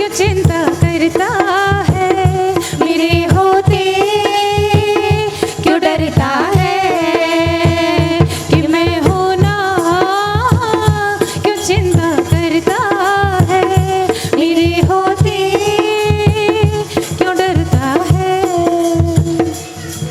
चिंता करता है, मेरे होते क्यों डरता है कि मैं हूं ना, क्यों चिंता करता है, मेरे होते क्यों डरता है।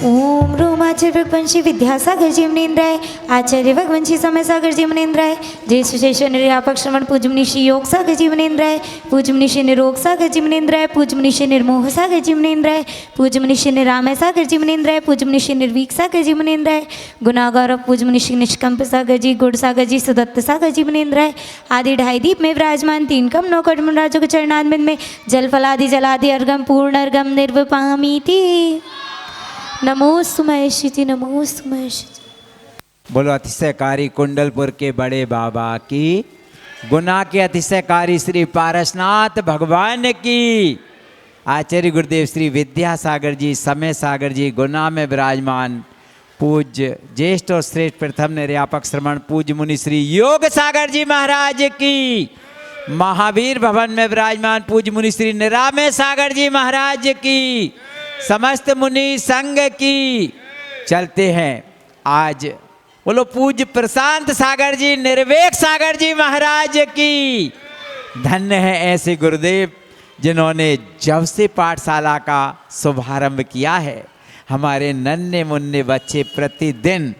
ओम रोमाचार्य भगवंशी विद्यासागर जी मनेन्द्राय, आचार्य भगवंशी समय सागर जी मनेन्द्राय, जय सुशेश्वर निर्यापक श्रवण पूज्य मनीषी योग सागर जी मनेन्द्राय, पूज्य मनीषी निरोग सागर जी मनेन्द्राय, पूज्य मनीषी निर्मोह सागर जी मनेन्द्राय, पूज्य मनीषी निरामय सागर जी मनेन्द्राय, पूज्य मनीषी निर्वीक सागर जी मनेन्द्राय, गुणागौरव पूज्य मनीषी निष्कंप सागर जी, गुड़ सागर जी, सुदत्त सागर जी मनेन्द्राय, आदि ढाई दीप में विराजमान तीन कम नौ कटम राजों के चरणारविंद में जल फलादि जलादि अर्घम पूर्ण अर्घम निर्वपामीति। नमोस्तु महेशिति, नमोस्तु महेशिति। बोलो अतिशयकारी कुंडलपुर के बड़े बाबा की, गुना के अतिशयकारी श्री पारसनाथ भगवान की, आचार्य गुरुदेव श्री विद्यासागर जी समय सागर जी गुना में विराजमान पूज्य ज्येष्ठ और श्रेष्ठ प्रथम निर्यापक श्रमण पूज्य मुनि श्री योग सागर जी महाराज की, महावीर भवन में विराजमान पूज्य मुनि श्री निरामय सागर जी महाराज की, समस्त मुनि संघ की। चलते हैं आज बोलो पूज्य प्रशांत सागर जी निर्वेक सागर जी महाराज की। धन्य है ऐसे गुरुदेव जिन्होंने जब से पाठशाला का शुभारंभ किया है, हमारे नन्हे मुन्ने बच्चे प्रतिदिन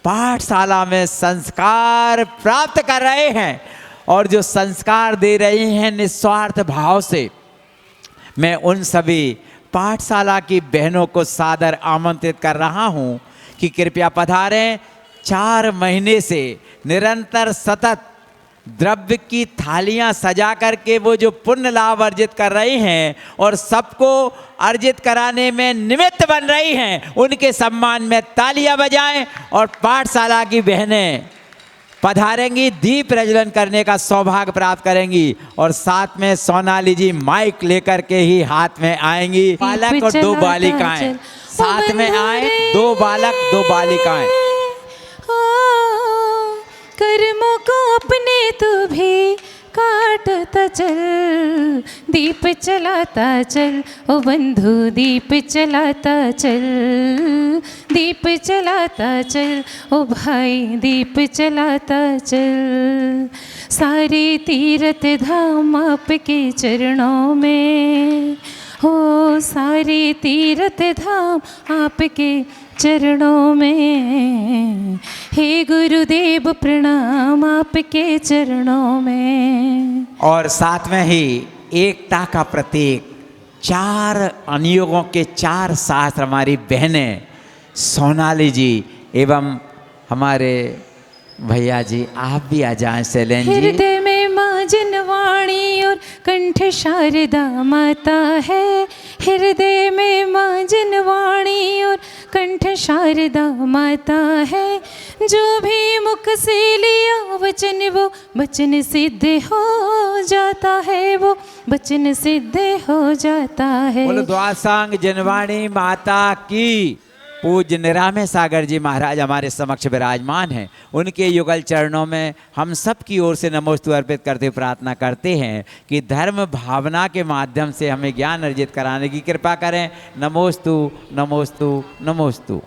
पाठशाला में संस्कार प्राप्त कर रहे हैं और जो संस्कार दे रहे हैं निस्वार्थ भाव से। मैं उन सभी पाठशाला की बहनों को सादर आमंत्रित कर रहा हूं कि कृपया पधारें। 4 महीने से निरंतर सतत द्रव्य की थालियां सजा करके वो जो पुण्य लाभ अर्जित कर रही हैं और सबको अर्जित कराने में निमित्त बन रही हैं, उनके सम्मान में तालियां बजाएं और पाठशाला की बहनें पधारेंगी, दीप प्रज्वलन करने का सौभाग्य प्राप्त करेंगी और साथ में सोनाली जी माइक लेकर के ही हाथ में आएंगी। बालक और 2 बालिकाएं साथ में आए, 2 बालक 2 बालिकाएं। कर्मों को अपने तू भी काटता चल, दीप चलाता चल ओ बंधु, दीप चलाता चल, दीप चलाता चल ओ भाई, दीप चलाता चल। सारे तीर्थ धाम आपके चरणों में हो, सारे तीर्थ धाम आपके चरणों में, हे गुरुदेव प्रणाम आपके चरणों में। और साथ में ही एकता का प्रतीक 4 अनुयोगों के 4 शास्त्र हमारी बहनें सोनाली जी एवं हमारे भैया जी, आप भी आ जाएं शैलेन जी। हृदय में माँ जनवाणी और कंठ शारदा माता है, हृदय में माँ जनवाणी और कंठ शारदा माता है। जो भी मुख से लिया वचन वो वचन सिद्ध हो जाता है, वो वचन सिद्ध हो जाता है। बोलो द्वासांग जनवाणी माता की। पूज्य निरामय सागर जी महाराज हमारे समक्ष विराजमान हैं, उनके युगल चरणों में हम सब की ओर से नमोस्तु अर्पित करते प्रार्थना करते हैं कि धर्म भावना के माध्यम से हमें ज्ञान अर्जित कराने की कृपा करें। नमोस्तु नमोस्तु नमोस्तु।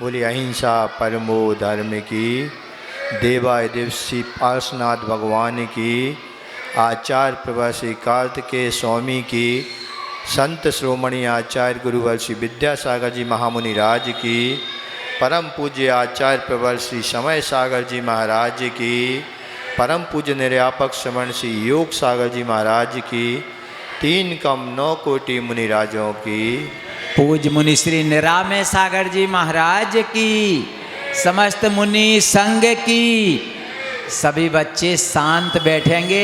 बोली अहिंसा परमो धर्म की, देवाय देव श्री पार्श्वनाथ भगवान की, आचार्य प्रभा श्री कार्तिकेय स्वामी की, संत श्रोमणी आचार्य गुरुवर श्री विद्यासागर जी महामुनि राज की, परम पूज्य आचार्य प्रवर श्री समय सागर जी महाराज की, परम पूज्य निर्यापक श्रवण श्री योग सागर जी महाराज की, 3 कम 9 कोटि मुनि राजों की, पूज्य मुनि श्री निरामय सागर जी महाराज की, समस्त मुनि संघ की। सभी बच्चे शांत बैठेंगे।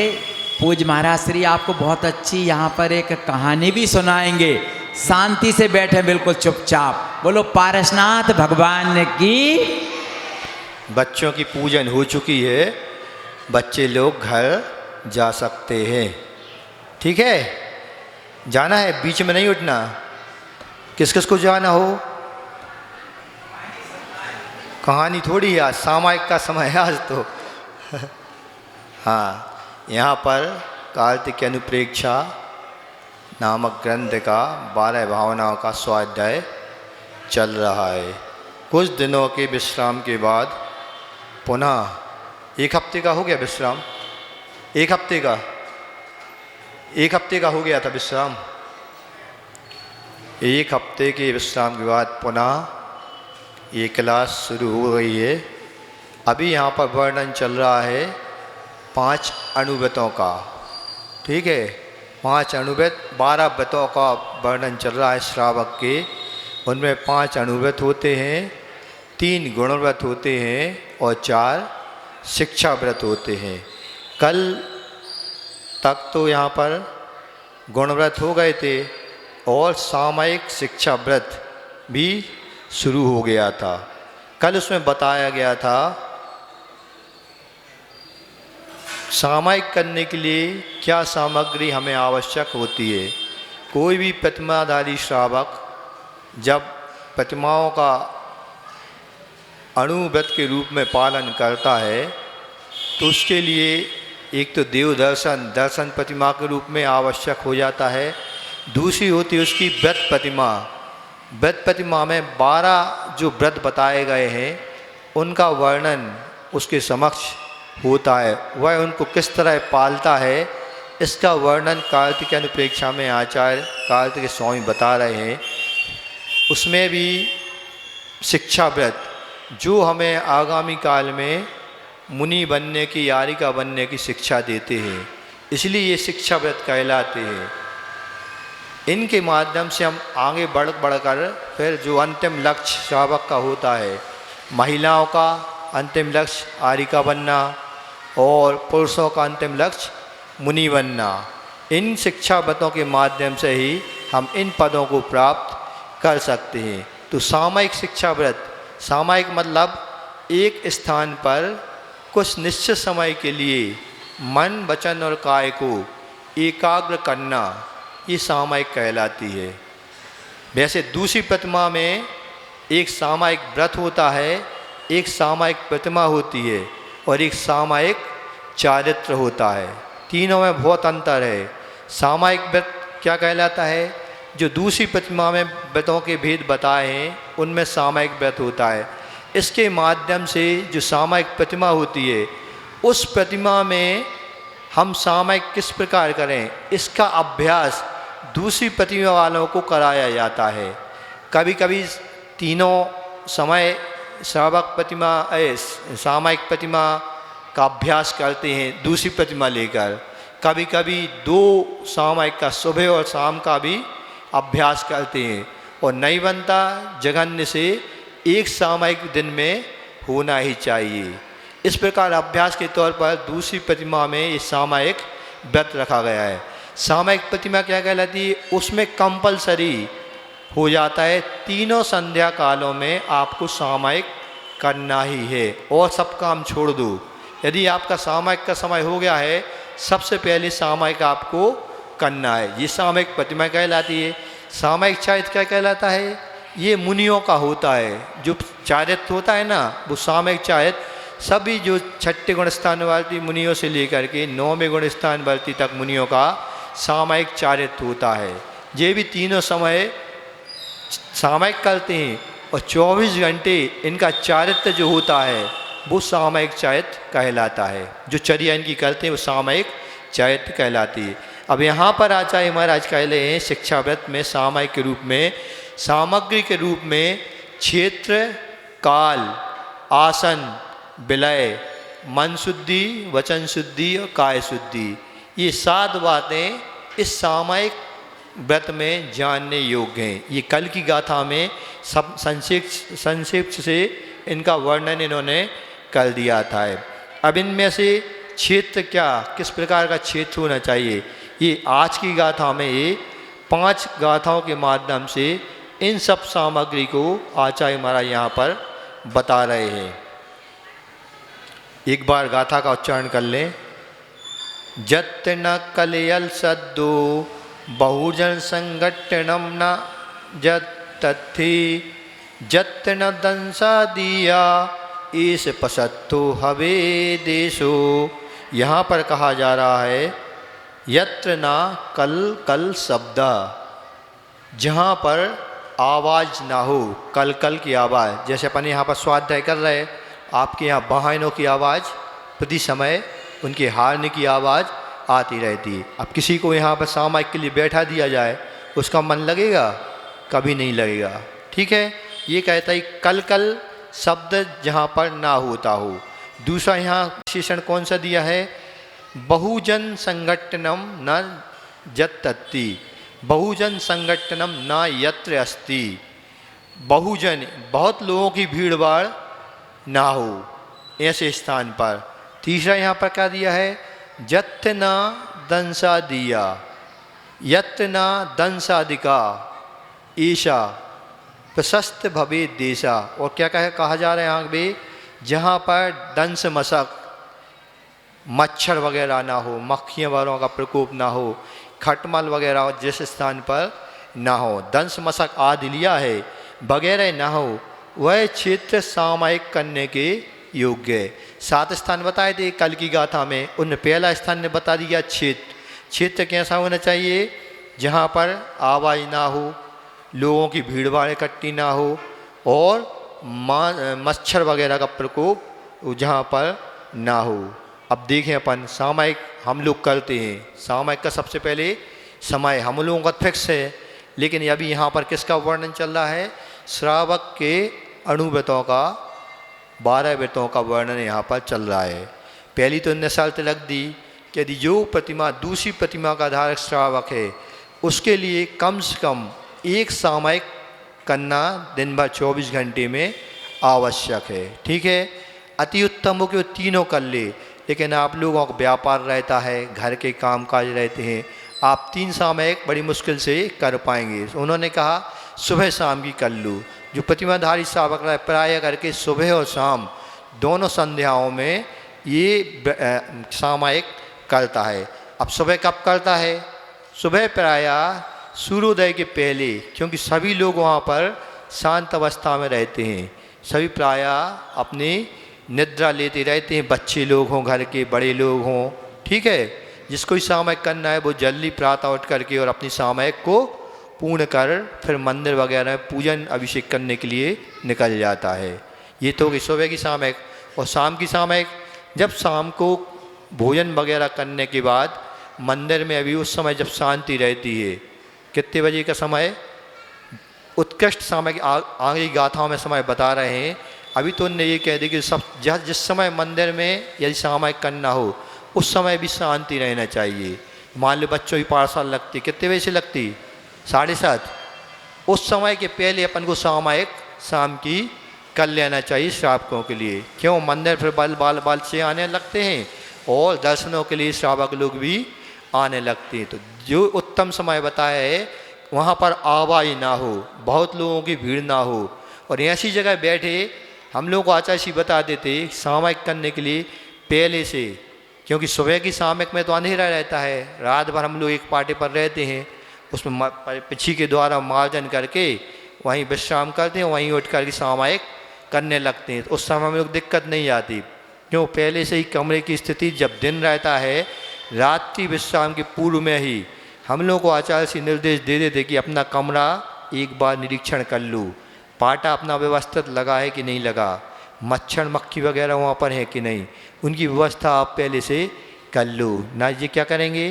पूज्य महाराज श्री आपको बहुत अच्छी यहाँ पर एक कहानी भी सुनाएंगे। शांति से बैठे, बिल्कुल चुपचाप। बोलो पारसनाथ भगवान की। बच्चों की पूजन हो चुकी है, बच्चे लोग घर जा सकते हैं। ठीक है, जाना है, बीच में नहीं उठना। किस किस को जाना हो? कहानी थोड़ी है, आज सामायिक का समय है आज तो। हाँ, यहाँ पर कार्तिक अनुप्रेक्षा नामक ग्रंथ का 12 भावनाओं का स्वाध्याय चल रहा है। कुछ दिनों के विश्राम के बाद पुनः 1 हफ्ते का हो गया विश्राम, 1 हफ्ते का हो गया था विश्राम। 1 हफ्ते के विश्राम के बाद पुनः ये क्लास शुरू हो गई है। अभी यहाँ पर वर्णन चल रहा है 5 अणुव्रतों का, ठीक है। 5 अणुव्रत, 12 व्रतों का वर्णन चल रहा है श्रावक के। उनमें 5 अणुव्रत होते हैं, 3 गुणव्रत होते हैं और 4 शिक्षा व्रत होते हैं। कल तक तो यहाँ पर गुणव्रत हो गए थे और सामयिक शिक्षा व्रत भी शुरू हो गया था। कल उसमें बताया गया था सामयिक करने के लिए क्या सामग्री हमें आवश्यक होती है। कोई भी प्रतिमाधारी श्रावक जब प्रतिमाओं का अणुव्रत के रूप में पालन करता है तो उसके लिए एक तो देव दर्शन प्रतिमा के रूप में आवश्यक हो जाता है। दूसरी होती है उसकी व्रत प्रतिमा। व्रत प्रतिमा में 12 जो व्रत बताए गए हैं उनका वर्णन उसके समक्ष होता है। वह उनको किस तरह पालता है इसका वर्णन कार्तिक अनुप्रेक्षा में आचार्य कार्तिक स्वामी बता रहे हैं। उसमें भी शिक्षा व्रत जो हमें आगामी काल में मुनि बनने की, यारिका बनने की शिक्षा देते हैं, इसलिए ये शिक्षा व्रत कहलाते हैं। इनके माध्यम से हम आगे बढ़कर फिर जो अंतिम लक्ष्य श्रावक का होता है, महिलाओं का अंतिम लक्ष्य आरिका बनना और पुरुषों का अंतिम लक्ष्य मुनि बनना, इन शिक्षा व्रतों के माध्यम से ही हम इन पदों को प्राप्त कर सकते हैं। तो सामयिक शिक्षा व्रत, सामयिक मतलब एक स्थान पर कुछ निश्चित समय के लिए मन, वचन और काया को एकाग्र करना, ये सामयिक कहलाती है। वैसे दूसरी प्रतिमा में एक सामयिक व्रत होता है, एक सामयिक प्रतिमा होती है और एक सामयिक चारित्र होता है। तीनों में बहुत अंतर है। सामयिक व्रत क्या कहलाता है? जो दूसरी प्रतिमा में व्रतों के भेद बताए हैं उनमें सामयिक व्रत होता है। इसके माध्यम से जो सामयिक प्रतिमा होती है उस प्रतिमा में हम सामयिक किस प्रकार करें इसका अभ्यास दूसरी प्रतिमा वालों को कराया जाता है। कभी कभी तीनों समय श्रावक प्रतिमा सामयिक प्रतिमा का अभ्यास करते हैं दूसरी प्रतिमा लेकर। कभी कभी 2 सामयिक का सुबह और शाम का भी अभ्यास करते हैं और नहीं बनता जघन्य से 1 सामयिक दिन में होना ही चाहिए। इस प्रकार अभ्यास के तौर पर दूसरी प्रतिमा में ये सामयिक व्रत रखा गया है। सामयिक प्रतिमा क्या कहलाती है? उसमें कंपलसरी हो जाता है 3 संध्या कालों में आपको सामयिक करना ही है और सब काम छोड़ दो। यदि आपका सामयिक का समय हो गया है सबसे पहले सामयिक आपको करना है। ये सामयिक प्रतिमा कहलाती है। सामयिक चारित्र क्या कहलाता है? ये मुनियों का होता है। जो चारित्र होता है ना वो सामयिक चारित्र सभी जो 6ठे गुण स्थान वाली मुनियों से लेकर के 9वें गुण स्थान वाली तक मुनियों का सामयिक चारित्र होता है। ये भी तीनों समय सामयिक करते हैं और 24 घंटे इनका चारित्र जो होता है वो सामयिक चारित्र कहलाता है। जो चर्या इनकी करते हैं वो सामयिक चारित्र कहलाती है। अब यहाँ पर आचार्य महाराज कह रहे हैं शिक्षा व्रत में सामयिक के रूप में, सामग्री के रूप में क्षेत्र, काल, आसन, विलय, मन शुद्धि, वचन शुद्धि और काय शुद्धि, ये 7 बातें इस सामयिक व्रत में जानने योग्य हैं। ये कल की गाथा में सब संक्षेप से इनका वर्णन इन्होंने कर दिया था। अब इनमें से क्षेत्र क्या, किस प्रकार का क्षेत्र होना चाहिए, ये आज की गाथा में ये 5 गाथाओं के माध्यम से इन सब सामग्री को आचार्य महाराज यहाँ पर बता रहे हैं। एक बार गाथा का उच्चारण कर लें। जत न कलयल सद्दो बहुजन संगठनम न जत तथि जत न दंसा दिया इस पसत्तो हवे देशो। यहाँ पर कहा जा रहा है यत्र ना कल कल शब्द, जहाँ पर आवाज़ ना हो, कल कल की आवाज़। जैसे अपन यहाँ पर स्वाध्याय कर रहे हैं, आपके यहाँ बहनों की आवाज़ प्रति समय, उनके हारने की आवाज़ आती रहती है। अब किसी को यहाँ पर सामायिक के लिए बैठा दिया जाए, उसका मन लगेगा? कभी नहीं लगेगा। ठीक है, ये कहता है कल कल शब्द जहाँ पर ना होता हो। दूसरा यहाँ विशेषण कौन सा दिया है? बहुजन संगठनम न जत्तति, बहुजन संगठनम न यत्र अस्ति। बहुजन, बहुत लोगों की भीड़ भाड़ ना हो ऐसे स्थान पर। तीसरा यहाँ पर क्या दिया है? जत्थ न दंसा दिया, यत्र न दंसादिका ईशा प्रशस्त भवे देशा। और क्या कहा जा रहा है यहाँ पे? जहाँ पर दंस मशक, मच्छर वगैरह ना हो, मक्खियाँ वगैरह का प्रकोप ना हो, खटमल वगैरह जिस स्थान पर ना हो, दंस मशक आदि लिया है वगैरह ना हो, वह क्षेत्र सामायिक करने के योग्य है। 7 स्थान बताए थे कल की गाथा में, उन पहला स्थान ने बता दिया क्षेत्र। क्षेत्र कैसा होना चाहिए? जहाँ पर आवाज़ ना हो, लोगों की भीड़ भाड़ इकट्ठी ना हो, और मच्छर वगैरह का प्रकोप जहाँ पर ना हो। अब देखें अपन सामायिक हम लोग करते हैं, सामायिक का सबसे पहले समय हम लोगों का फिक्स है, लेकिन अभी यहाँ पर किसका वर्णन चल रहा है? श्रावक के अणुव्रतों का, 12 व्रतों का वर्णन यहाँ पर चल रहा है। पहली तो इनने शर्त लग दी कि यदि जो प्रतिमा दूसरी प्रतिमा का धारक श्रावक है, उसके लिए कम से कम एक सामायिक करना दिन भर 24 घंटे में आवश्यक है। ठीक है, अति उत्तम हो कि वो तीनों कर ले, लेकिन आप लोगों का व्यापार रहता है, घर के काम काज रहते हैं, आप 3 सामायिक बड़ी मुश्किल से कर पाएंगे। उन्होंने कहा सुबह शाम की कर लो। जो प्रतिमाधारी श्रावक रहे प्राय करके सुबह और शाम दोनों संध्याओं में ये सामायिक करता है। अब सुबह कब करता है? सुबह प्राय सूर्योदय के पहले, क्योंकि सभी लोग वहाँ पर शांत अवस्था में रहते हैं, सभी प्राय अपनी निद्रा लेते रहते हैं, बच्चे लोग हों, घर के बड़े लोग हों। ठीक है, जिसको ही सामायिक करना है वो जल्दी प्रातः उठ करके और अपनी सामायिक को पूर्ण कर फिर मंदिर वगैरह में पूजन अभिषेक करने के लिए निकल जाता है। ये तो होगी सुबह की सामायिक। और शाम की सामायिक, जब शाम को भोजन वगैरह करने के बाद मंदिर में अभी उस समय जब शांति रहती है, कितने बजे का समय? उत्कृष्ट सामायिक आगे गाथाओं में समय बता रहे हैं। अभी तो उनने ये कह दी कि सब जिस समय मंदिर में यदि सामायिक करना हो उस समय भी शांति रहना चाहिए। मान लो बच्चों की पाठशाला लगती, कितने बजे से लगती? 7:30। उस समय के पहले अपन को सामायिक शाम की कर लेना चाहिए श्रावकों के लिए। क्यों? मंदिर फिर बाल से आने लगते हैं और दर्शनों के लिए श्रावक लोग भी आने लगते हैं। तो जो उत्तम समय बताया है वहाँ पर आवाज़ ना हो, बहुत लोगों की भीड़ ना हो, और ऐसी जगह बैठे हम लोग को आचार्य बता देते सामायिक करने के लिए पहले से, क्योंकि सुबह की सामायिक में तो अंधेरा रहता है, रात भर हम लोग एक पाटे पर रहते हैं, उसमें पिछी के द्वारा मार्जन करके वहीं विश्राम करते हैं, वहीं उठ करके सामायिक करने लगते हैं। तो उस समय में लोग दिक्कत नहीं आती, क्यों? पहले से ही कमरे की स्थिति जब दिन रहता है, रात्रि विश्राम के पूर्व में ही हम लोग को आचार्य से निर्देश दे देते कि अपना कमरा एक बार निरीक्षण कर लो, पाटा अपना व्यवस्थित लगा है कि नहीं लगा, मच्छर मक्खी वगैरह वहाँ पर है कि नहीं, उनकी व्यवस्था आप पहले से कर लो। ना ये क्या करेंगे,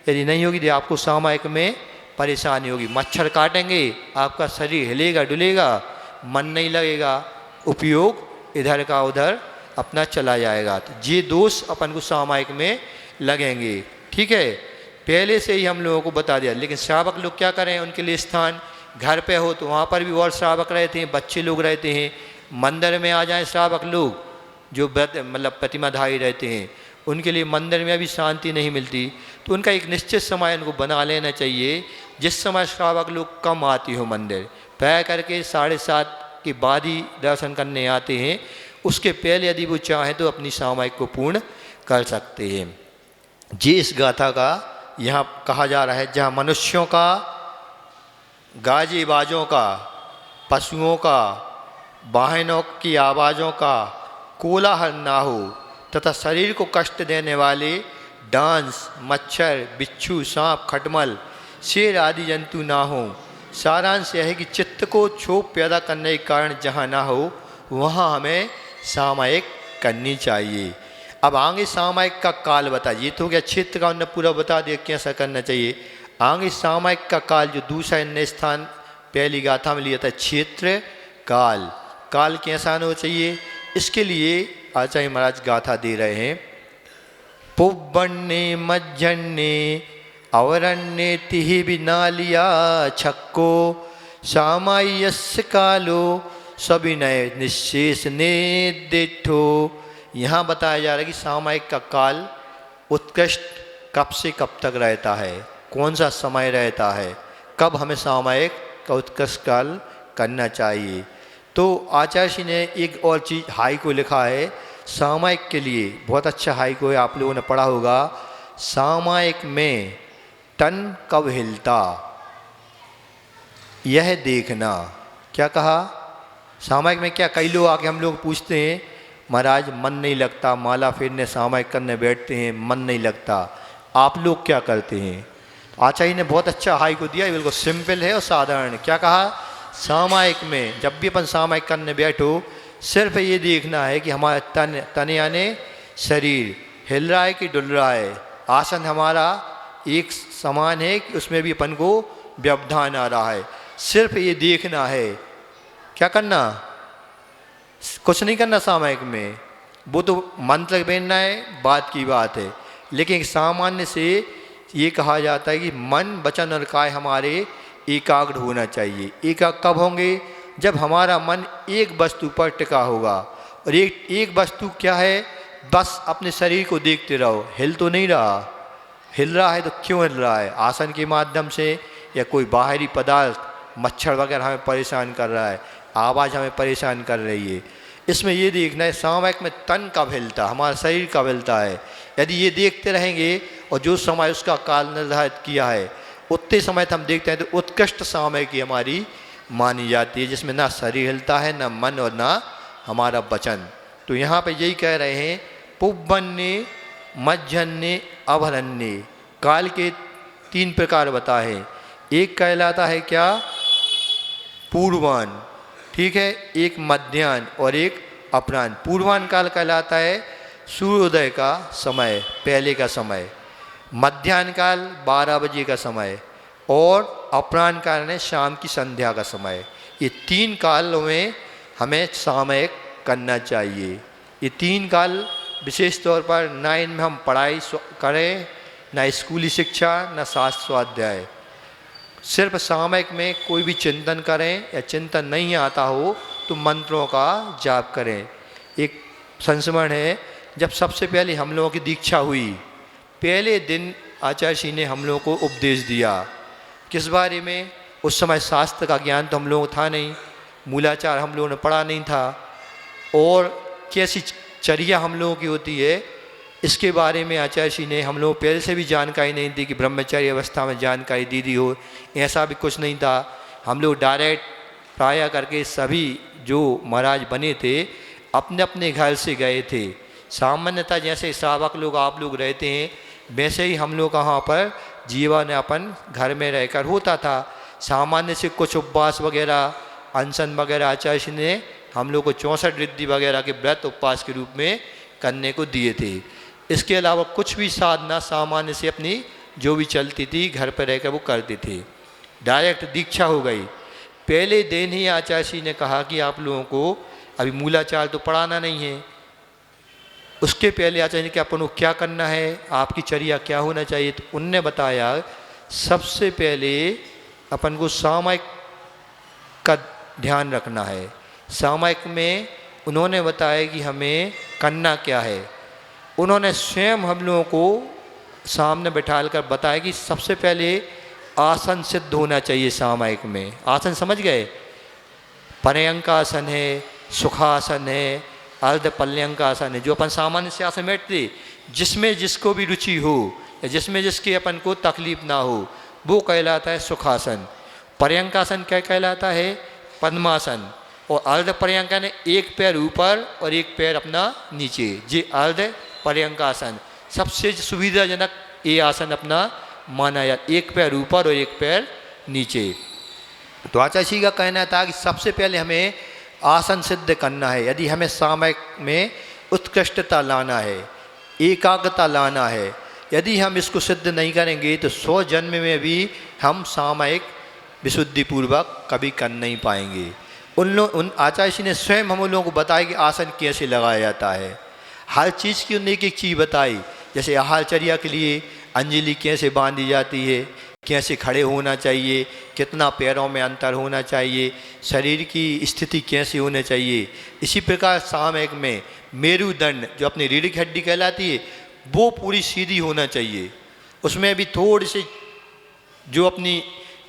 यदि नहीं होगी तो आपको सामायिक में परेशानी होगी, मच्छर काटेंगे, आपका शरीर हिलेगा डुलेगा, मन नहीं लगेगा, उपयोग इधर का उधर अपना चला जाएगा। तो ये दोष अपन को सामायिक में लगेंगे। ठीक है, पहले से ही हम लोगों को बता दिया। लेकिन श्रावक लोग क्या करें, उनके लिए स्थान घर पे हो तो वहाँ पर भी और श्रावक रहते हैं, बच्चे लोग रहते हैं, मंदिर में आ जाएं श्रावक लोग जो मतलब प्रतिमाधारी रहते हैं, उनके लिए मंदिर में अभी शांति नहीं मिलती, तो उनका एक निश्चित समय उनको बना लेना चाहिए जिस समय श्रावक लोग कम आती हो मंदिर, प्राय करके 7:30 के बाद ही दर्शन करने आते हैं। उसके पहले यदि वो चाहें तो अपनी सामायिक को पूर्ण कर सकते हैं। जी इस गाथा का यहाँ कहा जा रहा है, जहाँ मनुष्यों का, गाजी बाजों का, पशुओं का, वाहनों की आवाज़ों का कोलाहल ना हो तथा शरीर को कष्ट देने वाले डांस, मच्छर, बिच्छू, सांप, खटमल, शेर आदि जंतु ना हो। सारांश यह है कि चित्त को क्षोभ पैदा करने के कारण जहाँ ना हो वहाँ हमें सामायिक करनी चाहिए। अब आगे सामायिक का काल बताइए। ये तो क्या क्षेत्र का उन्होंने पूरा बता दिया कैसा करना चाहिए। आगे सामायिक का काल जो दूसरा इन्हें स्थान पहली गाथा में लिया था, क्षेत्र काल। काल कैसा होना चाहिए, इसके लिए आचार्य महाराज गाथा दे रहे हैं। पुब्बन्ने मज्जन्ने अवरण्ये तिहि विनालिया छक्को सामायस्य कालो सविनय निशेष नेदिठो। यहाँ बताया जा रहा है कि सामायिक का काल उत्कृष्ट कब से कब तक रहता है, कौन सा समय रहता है, कब हमें सामायिक का उत्कृष्ट काल करना चाहिए। तो आचार्य जी ने एक और चीज़ हाई को लिखा है सामायिक के लिए, बहुत अच्छा हाई को है, आप लोगों ने पढ़ा होगा। सामायिक में तन कब हिलता यह देखना। क्या कहा, सामायिक में क्या, कई लोग आके हम लोग पूछते हैं महाराज मन नहीं लगता, माला फेरने सामायिक करने बैठते हैं मन नहीं लगता, आप लोग क्या करते हैं। आचार्य ने बहुत अच्छा हाई को दिया, बिल्कुल सिंपल है और साधारण। क्या कहा, सामायिक में जब भी अपन सामायिक करने बैठो सिर्फ ये देखना है कि हमारा तन यानी शरीर हिल रहा है कि डुल रहा है, आसन हमारा एक समान है कि उसमें भी अपन को व्यवधान आ रहा है, सिर्फ ये देखना है। क्या करना, कुछ नहीं करना सामायिक में, वो तो मंत्र बेनना है बात की बात है, लेकिन सामान्य से ये कहा जाता है कि मन वचन और काय हमारे एकाग्र होना चाहिए। एकाग्र कब होंगे, जब हमारा मन एक वस्तु पर टिका होगा। और एक वस्तु क्या है, बस अपने शरीर को देखते रहो, हिल तो नहीं रहा, हिल रहा है तो क्यों हिल रहा है, आसन के माध्यम से या कोई बाहरी पदार्थ मच्छर वगैरह हमें परेशान कर रहा है, आवाज़ हमें परेशान कर रही है। इसमें ये देखना है सामायिक में तन कब हिलता, हमारा शरीर कब हिलता है। यदि ये देखते रहेंगे और जो समय उसका काल निर्धारित किया है उतने समय हम देखते हैं तो उत्कृष्ट सामायिक की हमारी मानी जाती है, जिसमें ना शरीर हिलता है, ना मन और ना हमारा वचन। तो यहाँ पे यही कह रहे हैं पुब्बन्ने मज्जन्ने अभरन्ने। काल के 3 प्रकार बताए हैं। एक कहलाता है क्या, पूर्वान, ठीक है, एक मध्याह्न और एक अपराह्न। पूर्वान काल कहलाता है सूर्योदय का समय, पहले का समय। मध्याह्न काल 12 बजे का समय और अपराह्न काल है शाम की संध्या का समय। ये 3 कालों में हमें सामायिक करना चाहिए। ये 3 काल विशेष तौर पर ना इनमें हम पढ़ाई करें, ना स्कूली शिक्षा, ना शास्त्र स्वाध्याय, सिर्फ सामायिक में कोई भी चिंतन करें या चिंतन नहीं आता हो तो मंत्रों का जाप करें। एक संस्मरण है, जब सबसे पहले हम लोगों की दीक्षा हुई, पहले दिन आचार्य जी ने हम लोगों को उपदेश दिया। किस बारे में, उस समय शास्त्र का ज्ञान तो हम लोगों को था नहीं, मूलाचार हम लोगों ने पढ़ा नहीं था, और कैसी चर्या हम लोगों की होती है इसके बारे में आचार्य जी ने हम लोगों को पहले से भी जानकारी नहीं दी कि ब्रह्मचर्य अवस्था में जानकारी दी दी हो, ऐसा भी कुछ नहीं था। हम लोग डायरेक्ट प्राय करके सभी जो महाराज बने थे अपने अपने घर से गए थे। सामान्यतः जैसे श्रावक लोग आप लोग रहते हैं वैसे ही हम लोग वहाँ पर जीवन यापन घर में रहकर होता था। सामान्य से कुछ उपवास वगैरह अनशन वगैरह आचार्य जी ने हम लोग को 64 रिद्धि वगैरह के व्रत उपवास के रूप में करने को दिए थे। इसके अलावा कुछ भी साधना सामान्य से अपनी जो भी चलती थी घर पर रहकर वो करते थे। डायरेक्ट दीक्षा हो गई। पहले दिन ही आचार्य जी ने कहा कि आप लोगों को अभी मूलाचार तो पढ़ाना नहीं है, उसके पहले आचार्य ने कि अपन को क्या करना है, आपकी चर्या क्या होना चाहिए। तो उनने बताया सबसे पहले अपन को सामायिक का ध्यान रखना है। सामायिक में उन्होंने बताया कि हमें करना क्या है। उन्होंने स्वयं हम लोगों को सामने बैठा कर बताया कि सबसे पहले आसन सिद्ध होना चाहिए। सामायिक में आसन समझ गए, पर्यंक आसन है, सुखासन है, अर्ध पर्यंक आसन है, जो अपन सामान्य से आसन बैठते जिसमें जिसको भी रुचि हो या जिसमें जिसकी अपन को तकलीफ ना हो वो कहलाता है सुखासन। पर्यंकासन क्या कहलाता है, पद्मासन। और अर्ध पर्यंका ने एक पैर ऊपर और एक पैर अपना नीचे, जी अर्ध पर्यंकासन। सबसे सुविधाजनक ये आसन अपना माना जाता, एक पैर ऊपर और एक पैर नीचे। तो आचार्य जी का कहना था कि सबसे पहले हमें आसन सिद्ध करना है। यदि हमें सामयिक में उत्कृष्टता लाना है, एकाग्रता लाना है, यदि हम इसको सिद्ध नहीं करेंगे तो 100 जन्म में भी हम सामयिक विशुद्धिपूर्वक कभी कर नहीं पाएंगे। उन आचार्य जी ने स्वयं हम लोगों को बताया कि आसन कैसे लगाया जाता है। हर चीज़ की उन्होंने एक एक चीज़ बताई, जैसे आहारचर्या के लिए अंजलि कैसे बांधी जाती है, कैसे खड़े होना चाहिए, कितना पैरों में अंतर होना चाहिए, शरीर की स्थिति कैसे होनी चाहिए। इसी प्रकार सामयिक में मेरुदंड जो अपनी रीढ़ की हड्डी कहलाती है वो पूरी सीधी होना चाहिए, उसमें भी थोड़ी सी जो अपनी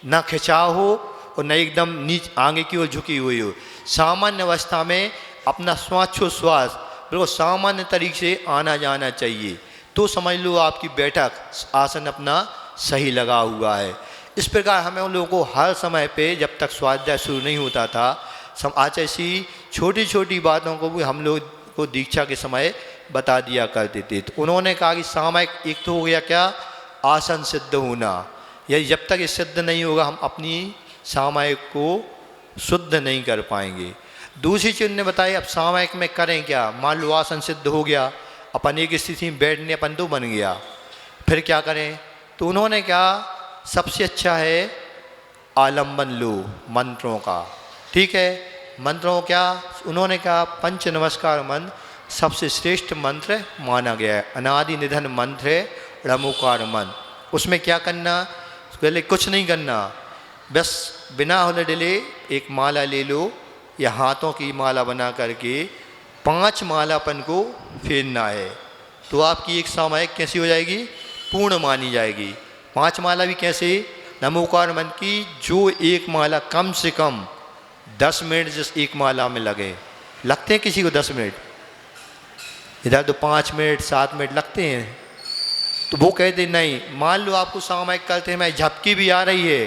ना खिंचाव हो और न एकदम नीच आगे की ओर झुकी हुई हो। सामान्य अवस्था में अपना श्वासोच्छ्वास बिल्कुल सामान्य तरीके से आना जाना चाहिए, तो समझ लो आपकी बैठक आसन अपना सही लगा हुआ है। इस प्रकार हमें उन लोगों को हर समय पे जब तक स्वाध्याय शुरू नहीं होता था, आचार्य जी छोटी छोटी बातों को भी हम लोग को दीक्षा के समय बता दिया करते थे। तो उन्होंने कहा कि सामयिक एक तो हो गया क्या, आसन सिद्ध होना, यदि जब तक ये सिद्ध नहीं होगा हम अपनी सामयिक को शुद्ध नहीं कर पाएंगे। दूसरी चीज़ ने बताई अब सामयिक में करें क्या, मान लो आसन सिद्ध हो गया, अपन एक स्थिति में बैठने अपन तो बन गया, फिर क्या करें। तो उन्होंने कहा सबसे अच्छा है आलम्बन लो मंत्रों का, ठीक है। मंत्रों क्या, उन्होंने कहा पंच नमस्कार मंत्र सबसे श्रेष्ठ मंत्र माना गया है, अनादि निधन मंत्र है णमोकार मंत्र। उसमें क्या करना, पहले कुछ नहीं करना, बस बिना होने डले एक माला ले लो या हाथों की माला बना करके 5 मालापन को फेरना है, तो आपकी एक सामयिक कैसी हो जाएगी, पूर्ण मानी जाएगी। 5 माला भी कैसे, नमोकार मंत्र की जो एक माला कम से कम 10 मिनट जिस एक माला में लगे, लगते हैं किसी को 10 मिनट, इधर तो 5 मिनट 7 मिनट लगते हैं। तो वो कहते नहीं, मान लो आपको सामयिक करते हैं मैं झपकी भी आ रही है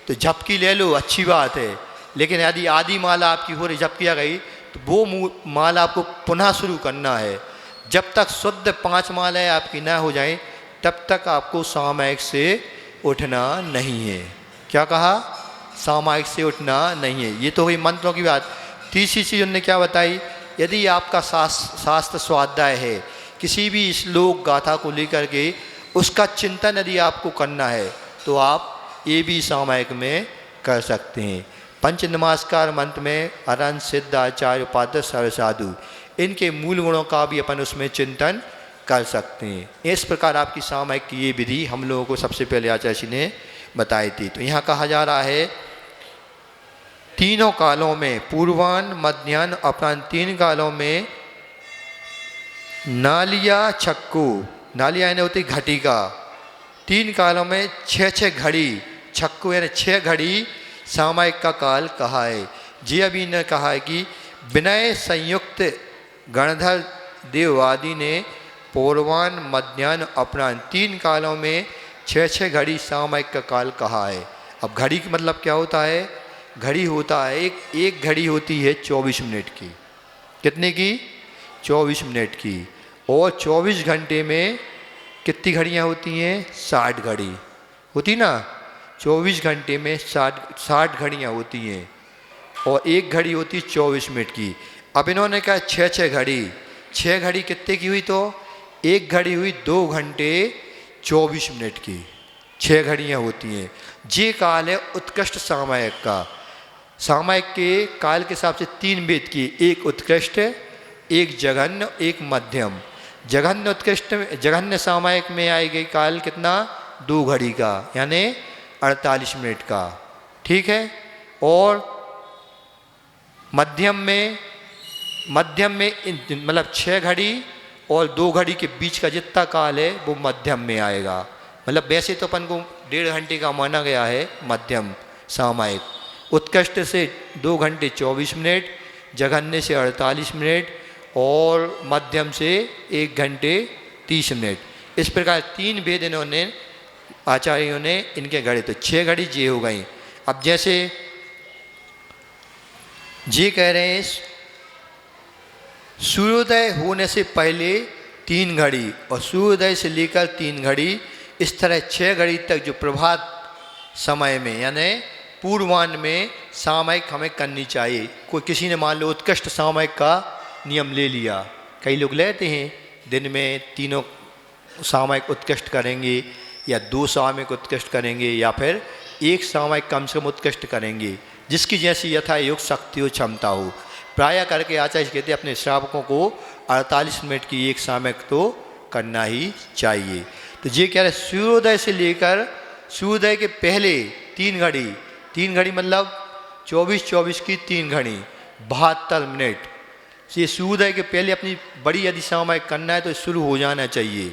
तो झपकी ले लो, अच्छी बात है, लेकिन यदि आधी माला आपकी हो रही झपकी आ गई तो वो माला आपको पुनः शुरू करना है। जब तक शुद्ध 5 मालाएँ आपकी ना हो जाएं तब तक आपको सामयिक से उठना नहीं है। क्या कहा, सामयिक से उठना नहीं है। ये तो हुई मंत्रों की बात। तीसरी चीज़ उन्होंने क्या बताई, यदि आपका शास्त्र स्वाध्याय है, किसी भी श्लोक गाथा को लेकर के उसका चिंतन यदि आपको करना है तो आप ये भी सामयिक में कर सकते हैं। पंच नमस्कार मंत्र में अरहंत सिद्ध आचार्य उपाध्याय सर्व साधु, इनके मूल गुणों का भी अपन उसमें चिंतन कर सकते हैं। इस प्रकार आपकी सामयिक की ये विधि हम लोगों को सबसे पहले आचार्य जी ने बताई थी। तो यहाँ कहा जा रहा है तीनों कालों में, पूर्वान्न मध्याह्न अपराह्न 3 कालों में नालिया छक्कू, नालिया यानी होती घटिका, 3 कालों में 6 घड़ी, छक्कू यानी 6 घड़ी सामयिक का काल कहा है। जी अभी ने कहा है कि विनय संयुक्त गणधर देववादी ने पूर्वान्न मध्याह्न अपराह्न 3 कालों में 6 घड़ी सामयिक का काल कहा है। अब घड़ी का मतलब क्या होता है, घड़ी होता है एक घड़ी होती है 24 मिनट की, कितने की, 24 मिनट की, और 24 घंटे में कितनी घड़ियाँ होती हैं, 60 घड़ी होती ना, 24 घंटे में 60 घड़ियाँ होती हैं, और एक घड़ी होती 24 मिनट की। अब इन्होंने कहा 6 घड़ी, 6 घड़ी कितने की हुई, तो एक घड़ी हुई 2 घंटे 24 मिनट की, 6 घड़ियाँ होती हैं। ये काल है उत्कृष्ट सामयिक का। सामयिक के काल के हिसाब से 3 भेद की, एक उत्कृष्ट, एक जघन्य, एक मध्यम। जघन्य उत्कृष्ट, जघन्य सामयिक में आएगी काल कितना, 2 घड़ी का यानी 48 मिनट का, ठीक है। और मध्यम में मतलब 6 घड़ी और 2 घड़ी के बीच का जितना काल है वो मध्यम में आएगा। मतलब वैसे तो अपन को 1.5 घंटे का माना गया है मध्यम सामयिक, उत्कृष्ट से 2 घंटे 24 मिनट, जघन्य से 48 मिनट और मध्यम से 1 घंटे 30 मिनट। इस प्रकार 3 भेद इन्होंने आचार्यों ने इनके गढ़े, तो 6 घड़ी ये हो गई। अब जैसे जी कह रहे हैं सूर्योदय होने से पहले 3 घड़ी और सूर्योदय से लेकर 3 घड़ी, इस तरह 6 घड़ी तक जो प्रभात समय में यानी पूर्वाह्न में सामयिक हमें करनी चाहिए। कोई किसी ने मान लो उत्कृष्ट सामयिक का नियम ले लिया, कई लोग लेते हैं दिन में 3 सामयिक उत्कृष्ट करेंगे या 2 सामयिक उत्कृष्ट करेंगे या फिर 1 सामयिक कम से कम उत्कृष्ट करेंगे, जिसकी जैसी यथा योग शक्ति हो क्षमता हो। प्रायः करके आचार्य कहते हैं अपने श्रावकों को 48 मिनट की 1 सामयिक तो करना ही चाहिए। तो ये कह रहे सूर्योदय से लेकर सूर्योदय के पहले 3 घड़ी, 3 घड़ी मतलब 24-24 की 3 घड़ी 72 मिनट, ये सूर्योदय के पहले अपनी बड़ी यदि सामयिक करना है तो शुरू हो जाना चाहिए,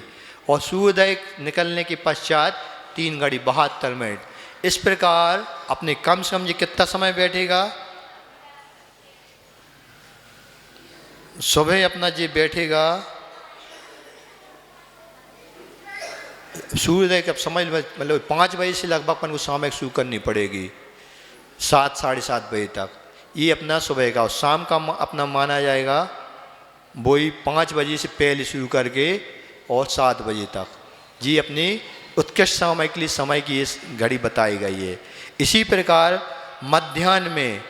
और सूर्योदय निकलने के पश्चात 3 घड़ी 72 मिनट। इस प्रकार अपने कम से कम ये कितना समय बैठेगा, सुबह अपना ये बैठेगा सूर्योदय का समय मतलब 5 बजे से लगभग अपन को सामयिक शुरू करनी पड़ेगी 7 साढ़े 7 बजे तक, ये अपना सुबह का। और शाम का अपना माना जाएगा वही 5 बजे से पहले शुरू करके और 7 बजे तक। जी अपनी उत्कृष्ट सामयिक के लिए समय की ये घड़ी बताई गई है। इसी प्रकार मध्याह्न में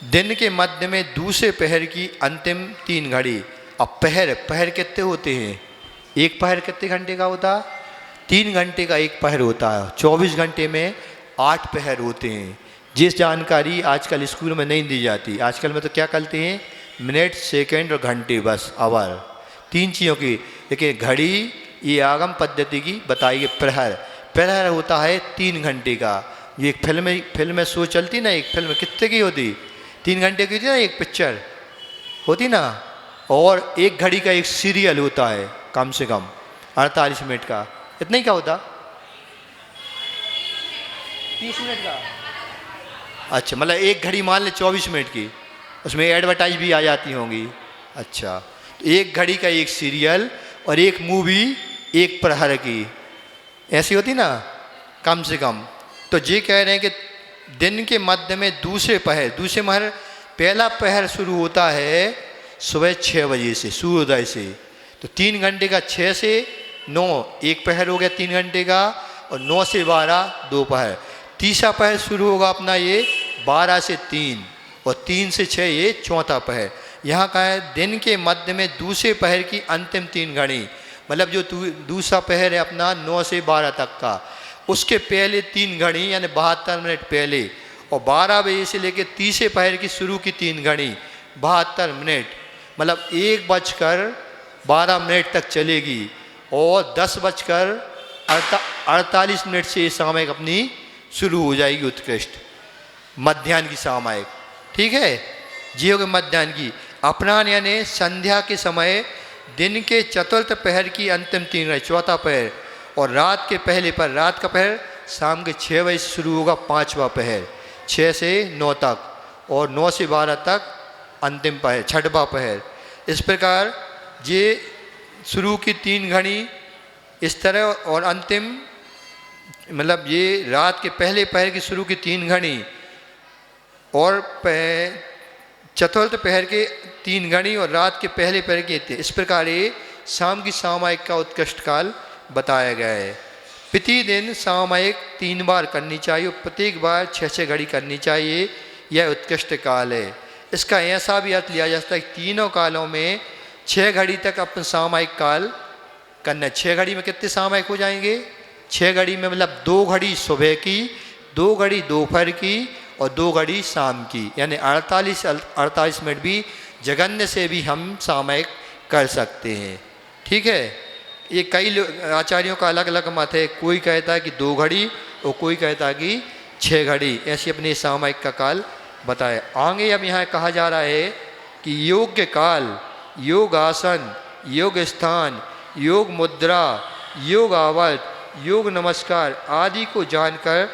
दिन के मध्य में दूसरे पहर की अंतिम 3 घड़ी। अब पहर कितने होते हैं, एक पहर कितने घंटे का होता है, 3 घंटे का एक पहर होता है। 24 घंटे में 8 पहर होते हैं। जिस जानकारी आजकल स्कूल में नहीं दी जाती, आजकल में तो क्या करते हैं मिनट सेकंड और घंटे, बस आवर, 3 चीज़ों की। लेकिन घड़ी ये आगम पद्धति की बताई गई। प्रहर होता है 3 घंटे का। ये एक फिल्म में शो चलती ना, एक फिल्म कितने की होती, 3 घंटे की होती ना, एक पिक्चर होती ना। और एक घड़ी का एक सीरियल होता है कम से कम 48 मिनट का, इतना ही का होता 30 मिनट का। अच्छा, मतलब एक घड़ी मान ले 24 मिनट की, उसमें एडवर्टाइज भी आ जाती होंगी। अच्छा, तो एक घड़ी का एक सीरियल और एक मूवी एक प्रहर की, ऐसी होती ना कम से कम। तो ये कह रहे हैं कि दिन के मध्य में दूसरे पहर पहला पहर शुरू होता है सुबह 6 बजे से, सूर्योदय से। तो 3 घंटे का 6 से 9 एक पहर हो गया 3 घंटे का, और 9 से 12 2 पहर। तीसरा पहर शुरू होगा अपना ये 12 से 3, और 3 से 6 ये चौथा पहर। यहाँ का है दिन के मध्य में दूसरे पहर की अंतिम 3 घड़ी, मतलब जो दूसरा पहर है अपना 9 से 12 तक का, उसके पहले 3 घड़ी यानी 72 मिनट पहले, और 12 बजे से लेकर तीसरे पहर की शुरू की 3 घड़ी 72 मिनट, मतलब 1:12 तक चलेगी, और 10:48 मिनट से ये सामयिक अपनी शुरू हो जाएगी उत्कृष्ट मध्याह्न की सामयिक। ठीक है, जी हो गई मध्याह्न की। अपराह्न यानी संध्या के समय दिन के चतुर्थ पहर की अंतिम 3 घड़ी चौथा पहर, और रात के पहले पर रात का पहर शाम के 6 बजे से शुरू होगा 5वां पहर 6 से 9 तक, और 9 से 12 तक अंतिम पहर 6वां पहर। इस प्रकार ये शुरू की 3 घड़ी इस तरह, और अंतिम मतलब ये रात के पहले पहर की शुरू की 3 घड़ी और चतुर्थ पहर के 3 घड़ी और रात के पहले पहर के थे। इस प्रकार ये शाम की सामयिक का उत्कृष्ट काल बताया गया है। प्रतिदिन सामयिक 3 बार करनी चाहिए, प्रत्येक बार 6-6 घड़ी करनी चाहिए, यह उत्कृष्ट काल है। इसका ऐसा भी अर्थ लिया जा सकता है कि तीनों कालों में 6 घड़ी तक अपन सामयिक काल करना। 6 घड़ी में कितने सामयिक हो जाएंगे, 6 घड़ी में मतलब 2 घड़ी सुबह की, 2 घड़ी दोपहर की और 2 घड़ी शाम की, यानी 48 मिनट भी जगन्य से भी हम सामयिक कर सकते हैं। ठीक है, ये कई आचार्यों का अलग अलग मत है। कोई कहता है कि 2 घड़ी और कोई कहता है कि 6 घड़ी, ऐसी अपने सामयिक का काल बताए। आगे अब यहाँ कहा जा रहा है कि योग्य काल, योग आसन, योग स्थान, योग मुद्रा, योग आवर्त, योग नमस्कार आदि को जानकर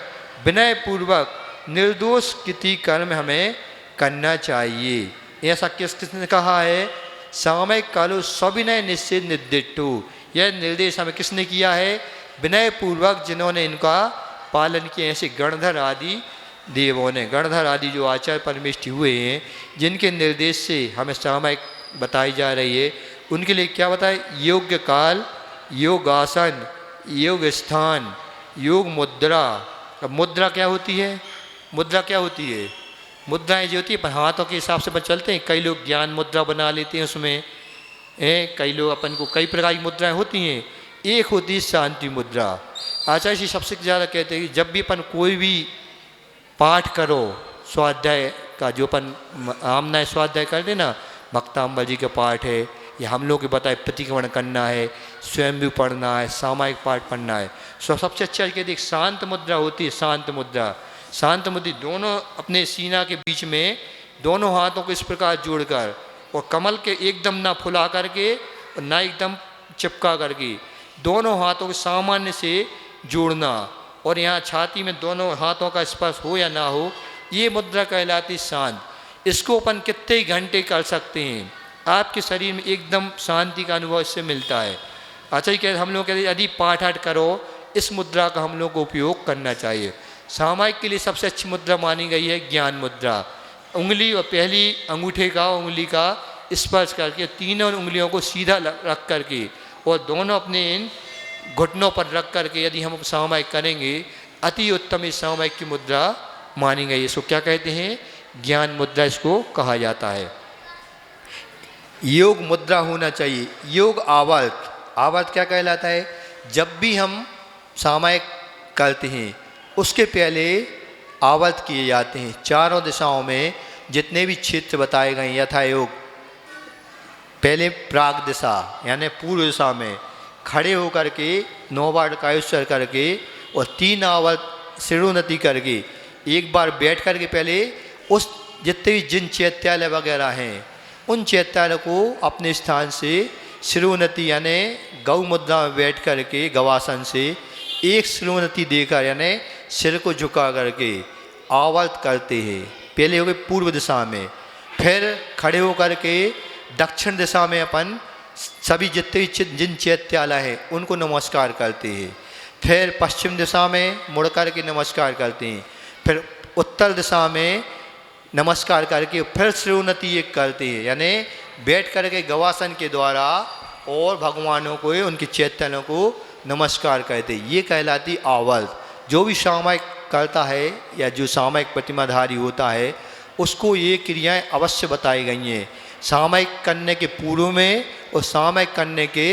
विनय पूर्वक निर्दोष किति कर्म हमें करना चाहिए। ऐसा किसने कहा है, सामयिक कालो सविनय निश्चित निर्दिष्टो, यह निर्देश हमें किसने किया है, विनय पूर्वक जिन्होंने इनका पालन किया। ऐसे गणधर आदि देवों ने, गणधर आदि जो आचार्य परमेष्ठी हुए हैं, जिनके निर्देश से हमें सामयिक बताई जा रही है, उनके लिए क्या बताए? योग्य काल, योग आसन, योग स्थान, योग मुद्रा। अब मुद्रा क्या होती है? मुद्रा क्या होती है? मुद्राएं जो होती है अपन हाथों के हिसाब से अपन चलते हैं। कई लोग ज्ञान मुद्रा बना लेते हैं उसमें, कई लोग अपन को कई प्रकार की मुद्राएं होती हैं। एक होती है शांति मुद्रा। आचार्य जी सबसे ज़्यादा कहते हैं कि जब भी अपन कोई भी पाठ करो, स्वाध्याय का जो अपन आमनाय स्वाध्याय कर देना, भक्ताम्बर जी का पाठ है या हम लोग के बताए प्रतिक्रमण करना है, स्वयं भी पढ़ना है, सामायिक पाठ पढ़ना है, सबसे अच्छा कहते एक शांत मुद्रा होती है। शांत मुद्रा, शांत मुद्रा दोनों अपने सीना के बीच में दोनों हाथों को इस प्रकार जोड़कर और कमल के एकदम ना फुला करके और ना एकदम चिपका करके दोनों हाथों को सामान्य से जोड़ना और यहाँ छाती में दोनों हाथों का स्पर्श हो या ना हो, ये मुद्रा कहलाती शांत। इसको अपन कितने ही घंटे कर सकते हैं, आपके शरीर में एकदम शांति का अनुभव इससे मिलता है। अच्छा, ये हम लोग कहते हैं यदि पाठ आठ करो, इस मुद्रा का हम लोग को उपयोग करना चाहिए। सामायिक के लिए सबसे अच्छी मुद्रा मानी गई है ज्ञान मुद्रा। उंगली और पहली अंगूठे का उंगली का स्पर्श करके तीनों उंगलियों को सीधा रख करके और दोनों अपने इन घुटनों पर रख करके यदि हम सामायिक करेंगे, अति उत्तम इस सामायिक की मुद्रा मानी गई है। इसको क्या कहते हैं? ज्ञान मुद्रा इसको कहा जाता है। योग मुद्रा होना चाहिए। योग आवर्त, आवर्त क्या कहलाता है? जब भी हम सामायिक करते हैं उसके पहले आवर्त किए जाते हैं। चारों दिशाओं में जितने भी क्षेत्र बताए गए यथा योग, पहले प्राग दिशा यानी पूर्व दिशा में खड़े होकर के 9 बार कायोच्चर करके और 3 आवर्त सिरोन्नति करके एक बार बैठ करके पहले उस जितने भी जिन चैत्यालय वगैरह हैं उन चैत्यालय को अपने स्थान से सिरोन्नति यानी गौ मुद्रा में बैठ करके गवासन से एक सिरोन्नति देकर यानी सिर को झुका करके आवर्त करते हैं। पहले हो गए पूर्व दिशा में, फिर खड़े होकर के दक्षिण दिशा में अपन सभी जितने जिन चैत्यालय हैं उनको नमस्कार करते हैं। फिर पश्चिम दिशा में मुड़ कर के नमस्कार करते हैं। फिर उत्तर दिशा में नमस्कार करके फिर सिरोन्नति एक करते हैं, यानी बैठ करके गवासन के द्वारा और भगवानों को उनके चैतन्यों को नमस्कार कहते हैं। ये कहलाती आवर्त। जो भी सामायिक करता है या जो सामायिक प्रतिमाधारी होता है उसको ये क्रियाएं अवश्य बताई गई हैं, सामायिक करने के पूर्व में और सामायिक करने के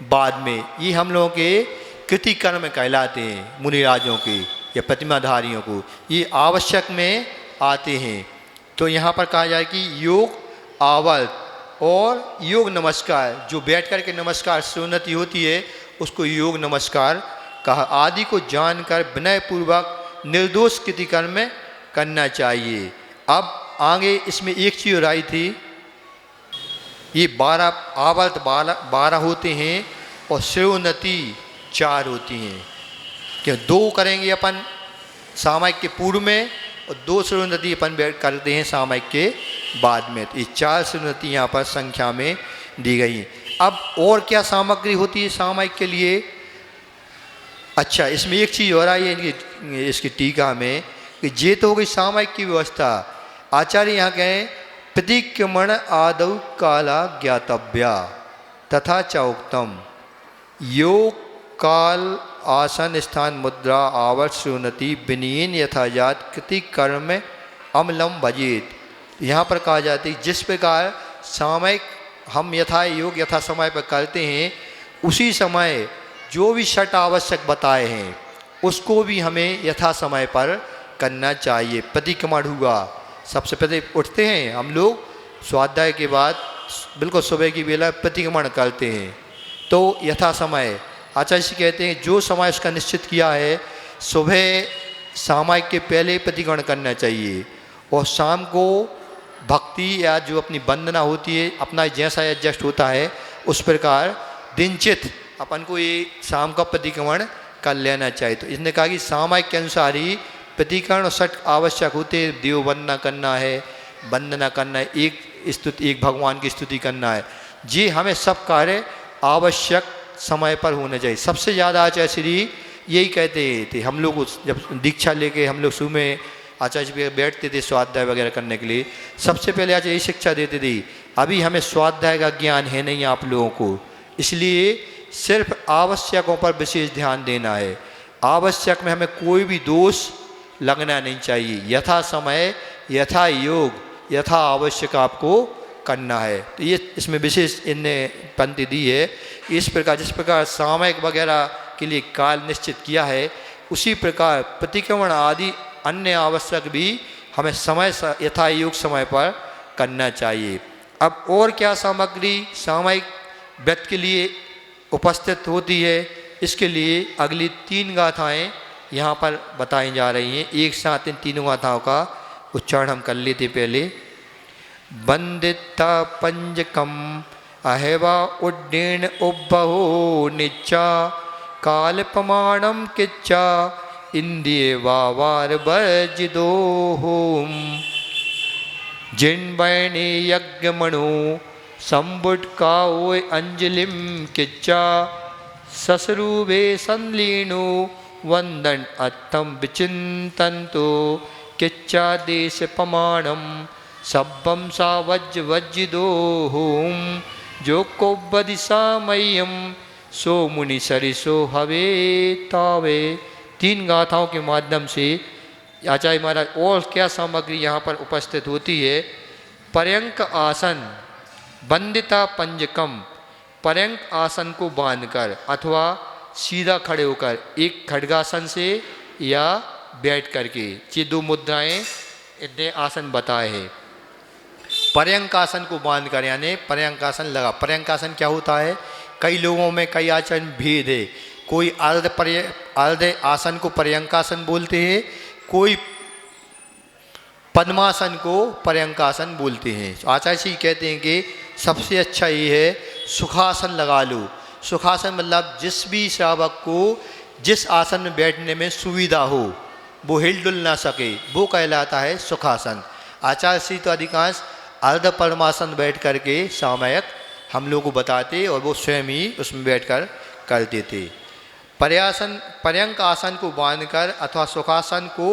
बाद में। ये हम लोगों के कृति कर्म कहलाते हैं, मुनिराजों के या प्रतिमाधारियों को ये आवश्यक में आते हैं। तो यहाँ पर कहा जाए कि योग आवर्त और योग नमस्कार, जो बैठ कर के नमस्कार सुन्नति होती है उसको योग नमस्कार कहा। आदि को जानकर विनयपूर्वक निर्दोष कृति कर्म करना चाहिए। अब आगे इसमें एक चीज़ और आई थी, ये 12 आवर्त 12 होते हैं और सिरोन्नति 4 होती हैं। कि 2 करेंगे अपन सामायिक के पूर्व में और 2 सिरोन्नति अपन बैठ करते हैं सामायिक के बाद में। तो ये 4 सिरोन्नति यहाँ पर संख्या में दी गई है। अब और क्या सामग्री होती है सामायिक के लिए? अच्छा, इसमें एक चीज़ और आई है इसकी टीका में कि जे तो हो गई सामायिक की व्यवस्था। आचार्य यहाँ कहें प्रतिक्रमण आदौ काला ज्ञातव्या तथा चौक्तम योग काल आसन स्थान मुद्रा आवर्त सुन्नति विनीन यथाजात कृति कर्म अमलम भजेत। यहाँ पर कहा जाता है जिस प्रकार सामयिक हम यथा योग यथा समय पर करते हैं उसी समय जो भी छठ आवश्यक बताए हैं उसको भी हमें यथा समय पर करना चाहिए। प्रतिक्रमण हुआ, सबसे पहले उठते हैं हम लोग स्वाध्याय के बाद बिल्कुल सुबह की बेला प्रतिक्रमण करते हैं तो यथा समय आचार्य जी कहते हैं जो समय उसका निश्चित किया है सुबह सामायिक के पहले प्रतिक्रमण करना चाहिए और शाम को भक्ति या जो अपनी वंदना होती है अपना जैसा एडजस्ट होता है उस प्रकार दिनचित अपन को ये शाम का प्रतिक्रमण कर लेना चाहिए। तो इसने कहा कि सामायिक के अनुसार ही प्रतिक्रमण और छठ आवश्यक होते हैं। देव वंदना करना है, वंदना करना है, एक भगवान की स्तुति करना है, जी हमें सब कार्य आवश्यक समय पर होने चाहिए। सबसे ज़्यादा आचार्य श्री यही कहते थे। हम लोग जब दीक्षा लेके हम लोग सुबह आचार्य जी बैठते थे स्वाध्याय वगैरह करने के लिए, सबसे पहले आचार्य यही शिक्षा देते थे अभी हमें स्वाध्याय का ज्ञान है नहीं आप लोगों को, इसलिए सिर्फ आवश्यकों पर विशेष ध्यान देना है। आवश्यक में हमें कोई भी दोष लगना नहीं चाहिए। यथा समय, यथा योग, यथा आवश्यक आपको करना है। तो ये इसमें विशेष इनने पंक्ति दी है। इस प्रकार जिस प्रकार सामयिक वगैरह के लिए काल निश्चित किया है, उसी प्रकार प्रतिक्रमण आदि अन्य आवश्यक भी हमें समय यथा योग समय पर करना चाहिए। अब और क्या सामग्री सामयिक व्रत के लिए उपस्थित होती है, इसके लिए अगली 3 गाथाएं यहाँ पर बताई जा रही हैं। एक साथ इन तीनों गाथाओं का उच्चारण हम कर लेते पहले। वंदिता पंजकम अहेवा उड्डीण उब्बहो निच्चा काल प्रमाणम किच्चा इंद्रिय वावार वर्जिदो होम जिन बैणी यज्ञ मणु संबुट काओय अंजलिम किच्चा ससरूबे संलीनो वंदन अत्तम विचिंतन्तो किच्चा देश प्रमाणम सब्बम सा वज्ज वज्जिदो होम जो को बदिसामय्यम सो मुनि सरिसो हवे तावे। 3 गाथाओं के माध्यम से आचार्य महाराज और क्या सामग्री यहाँ पर उपस्थित होती है। पर्यंक आसन, वंदिता पंजकम, पर्यंक आसन को बांधकर अथवा सीधा खड़े होकर एक खड्गासन से या बैठ करके, ये 2 मुद्राएं इतने आसन बताए हैं। पर्यंक आसन को बांधकर यानी पर्यंक आसन लगा। पर्यंक आसन क्या होता है, कई लोगों में कई आचरण भेद है। कोई अर्ध आसन को पर्यंकासन बोलते हैं, कोई पद्मासन को पर्यंकासन बोलते हैं। आचार्य जी कहते हैं कि सबसे अच्छा ये है सुखासन लगा लो। सुखासन मतलब जिस भी श्रावक को जिस आसन में बैठने में सुविधा हो, वो हिल डुल ना सके, वो कहलाता है सुखासन। आचार्य श्री तो अधिकांश अर्ध पद्मासन बैठ करके सामयिक हम लोग को बताते और वो स्वयं ही उसमें बैठकर करते थे। पर्यंक आसन को बांधकर अथवा सुखासन को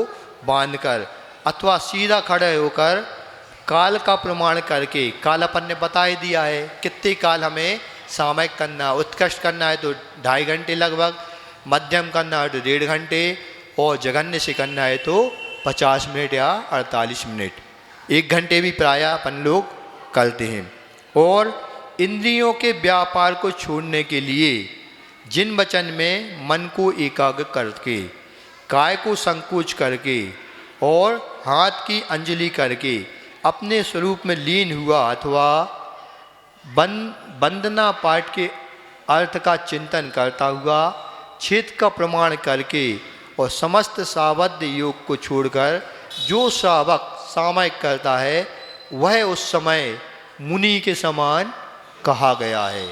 बांधकर अथवा सीधा खड़े होकर काल का प्रमाण करके, काल अपन ने बता ही दिया है कितने काल हमें सामयिक करना। उत्कृष्ट करना है तो 2.5 घंटे लगभग, मध्यम करना है तो 1.5 घंटे, और जघन्य से करना है तो 50 मिनट या 48 मिनट, 1 घंटे भी प्रायः अपन लोग करते हैं। और इंद्रियों के व्यापार को छोड़ने के लिए जिन वचन में मन को एकाग्र करके, काय को संकोच करके और हाथ की अंजलि करके अपने स्वरूप में लीन हुआ अथवा वंदना पाठ के अर्थ का चिंतन करता हुआ छेद का प्रमाण करके और समस्त सावध योग को छोड़कर जो श्रावक सामयिक करता है वह उस समय मुनि के समान कहा गया है।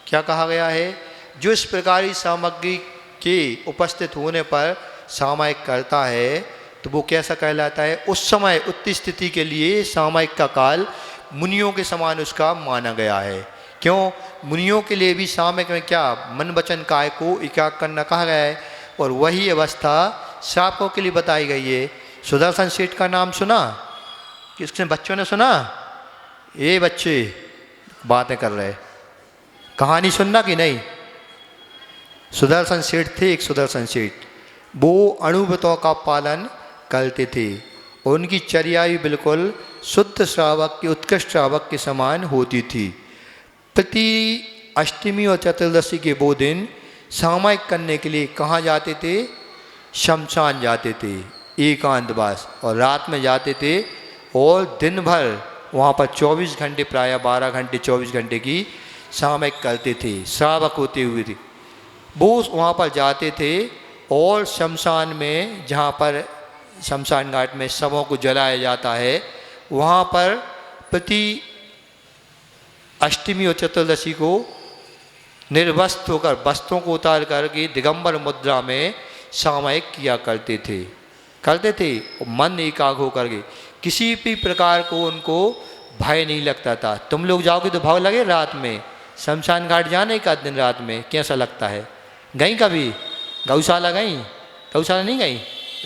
क्या कहा गया है? जो इस प्रकार की सामग्री के उपस्थित होने पर सामयिक करता है तो वो कैसा कहलाता है? उस समय उत्त स्थिति के लिए सामयिक का काल मुनियों के समान उसका माना गया है। क्यों? मुनियों के लिए भी सामयिक में क्या मन वचन काय को एकाग्र करना कहा गया है, और वही अवस्था श्रावकों के लिए बताई गई है। सुदर्शन सेठ का नाम सुना? किसने बच्चों ने सुना? ये बच्चे बातें कर रहे, कहानी सुनना कि नहीं? सुदर्शन सेठ थे एक सुदर्शन सेठ, वो अणुव्रतों का पालन करते थे और उनकी चर्या भी बिल्कुल शुद्ध श्रावक के, उत्कृष्ट श्रावक के समान होती थी। प्रति अष्टमी और चतुर्दशी के वो दिन सामयिक करने के लिए कहाँ जाते थे? शमशान जाते थे एकांतवास, और रात में जाते थे और दिन भर वहाँ पर 24 घंटे प्रायः 12 घंटे 24 घंटे की सामयिक करते थे। श्रावक होते हुए थे वो वहाँ पर जाते थे और शमशान में, जहाँ पर शमशान घाट में शवों को जलाया जाता है, वहाँ पर प्रति अष्टमी और चतुर्दशी को निर्वस्त्र होकर वस्त्रों को उतार करके दिगंबर मुद्रा में सामयिक किया करते थे और मन एकाग्र होकर के किसी भी प्रकार को उनको भय नहीं लगता था। तुम लोग जाओगे तो भाव लगे रात में शमशान घाट जाने का? दिन रात में कैसा लगता है? गई कभी? गौशाला गई? गौशाला नहीं गई?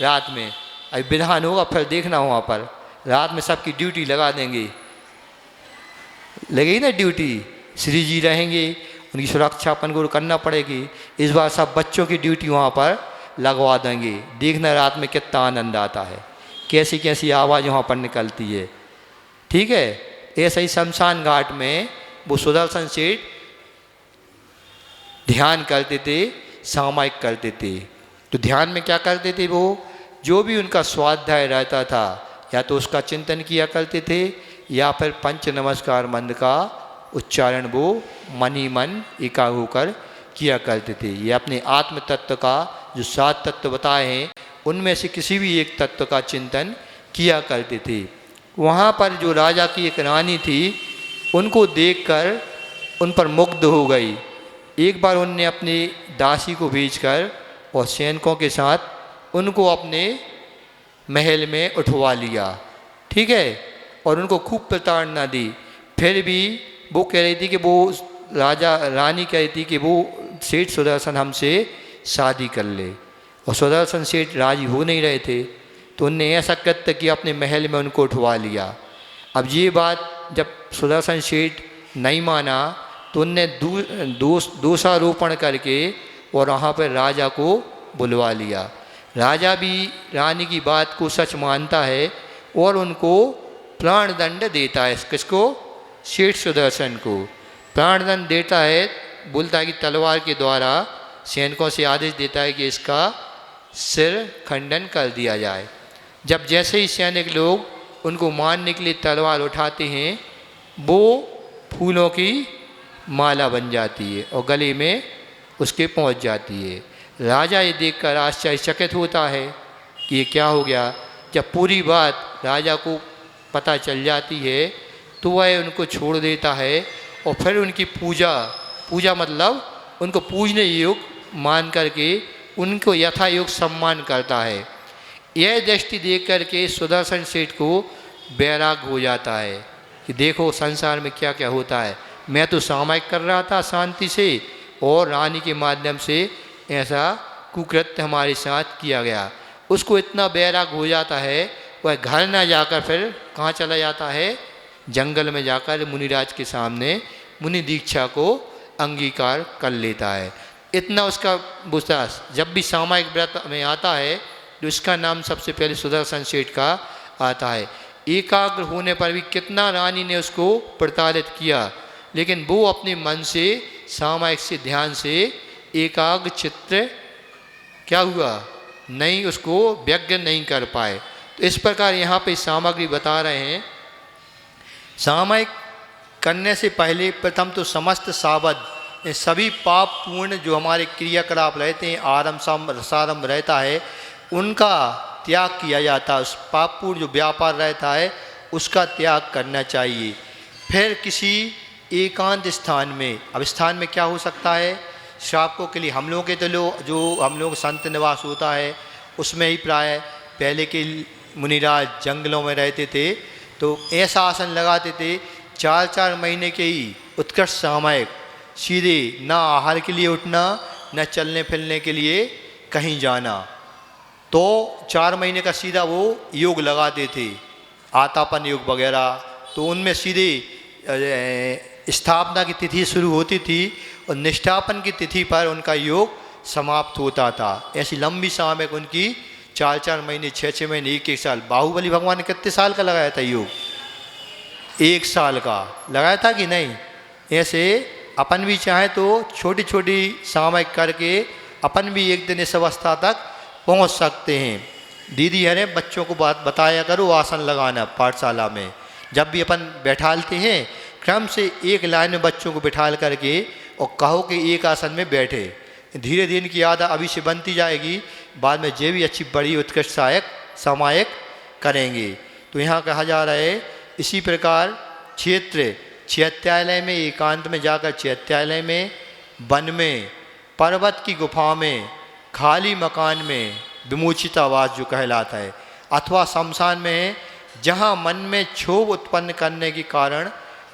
रात में अभी विधान होगा फिर देखना वहाँ पर रात में सबकी ड्यूटी लगा देंगे, लगेगी ना ड्यूटी, श्री जी रहेंगे, उनकी सुरक्षा अपन को करना पड़ेगी। इस बार सब बच्चों की ड्यूटी वहाँ पर लगवा देंगे। देखना रात में कितना आनंद आता है, कैसी कैसी आवाज़ वहाँ पर निकलती है। ठीक है, ऐसे ही शमशान घाट में वो सुदर्शन सेठ ध्यान करते थे, सामायिक करते थे। तो ध्यान में क्या करते थे वो, जो भी उनका स्वाध्याय रहता था या तो उसका चिंतन किया करते थे या फिर पंच नमस्कार मंत्र का उच्चारण वो मन ही मन एकाग्र होकर किया करते थे। ये अपने आत्म तत्व का जो 7 तत्व बताए हैं उनमें से किसी भी एक तत्व का चिंतन किया करते थे। वहाँ पर जो राजा की एक रानी थी, उनको देखकर उन पर मुग्ध हो गई। एक बार उनने अपनी दासी को भेजकर और सैनिकों के साथ उनको अपने महल में उठवा लिया। ठीक है, और उनको खूब प्रताड़ना दी। फिर भी वो कह रही थी कि वो रानी कह रही थी कि वो सेठ सुदर्शन हमसे शादी कर ले, और सुदर्शन सेठ राजी हो नहीं रहे थे। तो उनने ऐसा कृत्य किया, अपने महल में उनको उठवा लिया। अब ये बात जब सुदर्शन सेठ नहीं माना तो उनने दोषारोपण करके और वहाँ पर राजा को बुलवा लिया। राजा भी रानी की बात को सच मानता है और उनको प्राण दंड देता है। किसको? सेठ सुदर्शन को प्राण दंड देता है। बोलता है कि तलवार के द्वारा सैनिकों से आदेश देता है कि इसका सिर खंडन कर दिया जाए। जब जैसे ही सैनिक लोग उनको मारने के लिए तलवार उठाते हैं, वो फूलों की माला बन जाती है और गले में उसके पहुंच जाती है। राजा ये देखकर आश्चर्यचकित होता है कि ये क्या हो गया। जब पूरी बात राजा को पता चल जाती है तो वह उनको छोड़ देता है और फिर उनकी पूजा मतलब उनको पूजने योग्य मान करके उनको यथायोग्य सम्मान करता है। यह दृष्टि देख करके सुदर्शन सेठ को वैराग्य हो जाता है कि देखो संसार में क्या क्या होता है। मैं तो सामायिक कर रहा था शांति से और रानी के माध्यम से ऐसा कुकृत्य हमारे साथ किया गया। उसको इतना वैराग्य हो जाता है, वह घर ना जाकर फिर कहाँ चला जाता है, जंगल में जाकर मुनिराज के सामने मुनि दीक्षा को अंगीकार कर लेता है। इतना उसका विश्वास जब भी सामायिक व्रत में आता है तो इसका नाम सबसे पहले सुदर्शन सेठ का आता है। एकाग्र होने पर भी कितना रानी ने उसको प्रताड़ित किया, लेकिन वो अपने मन से सामायिक से ध्यान से एकाग्र चित्त क्या हुआ नहीं, उसको व्यग्र नहीं कर पाए। तो इस प्रकार यहाँ पे सामग्री बता रहे हैं। सामायिक करने से पहले प्रथम तो समस्त सावध सभी पाप पूर्ण जो हमारे क्रियाकलाप रहते हैं, आरंभ रसारंभ रहता है, उनका त्याग किया जाता है। उस पाप पूर्ण जो व्यापार रहता है उसका त्याग करना चाहिए। फिर किसी एकांत स्थान में, अब स्थान में क्या हो सकता है, श्रावकों के लिए हम लोगों के तो जो हम लोग संत निवास होता है उसमें ही प्राय पहले के मुनिराज जंगलों में रहते थे तो ऐसा आसन लगाते थे 4-4 महीने के ही उत्कृष्ट सामायिक, सीधे ना आहार के लिए उठना न चलने फिरने के लिए कहीं जाना। तो 4 महीने का सीधा वो योग लगाते थे, आतापन योग वगैरह। तो उनमें सीधे स्थापना की तिथि शुरू होती थी और निष्ठापन की तिथि पर उनका योग समाप्त होता था। ऐसी लंबी सामयिक उनकी 4-4 महीने 6-6 महीने 1-1 साल। बाहुबली भगवान ने कितने साल का लगाया था योग? 1 साल का लगाया था कि नहीं? ऐसे अपन भी चाहें तो छोटी छोटी सामयिक करके अपन भी एक दिन इस अवस्था तक पहुंच सकते हैं। दीदी है बच्चों को बात बताया करो आसन लगाना पाठशाला में। जब भी अपन बैठालते हैं क्रम से एक लाइन में बच्चों को बिठाल करके और कहो कि एक आसन में बैठे। धीरे धीरे इनकी आदत अभी से बनती जाएगी, बाद में जे भी अच्छी बड़ी उत्कृष्ट सहायक सामायिक करेंगे। तो यहाँ कहा जा रहा है इसी प्रकार क्षेत्र चैत्यालय में, एकांत में जाकर चैत्यालय में, वन में, पर्वत की गुफा में, खाली मकान में, विमोचित आवास जो कहलाता है, अथवा शमशान में जहाँ मन में क्षोभ उत्पन्न करने के कारण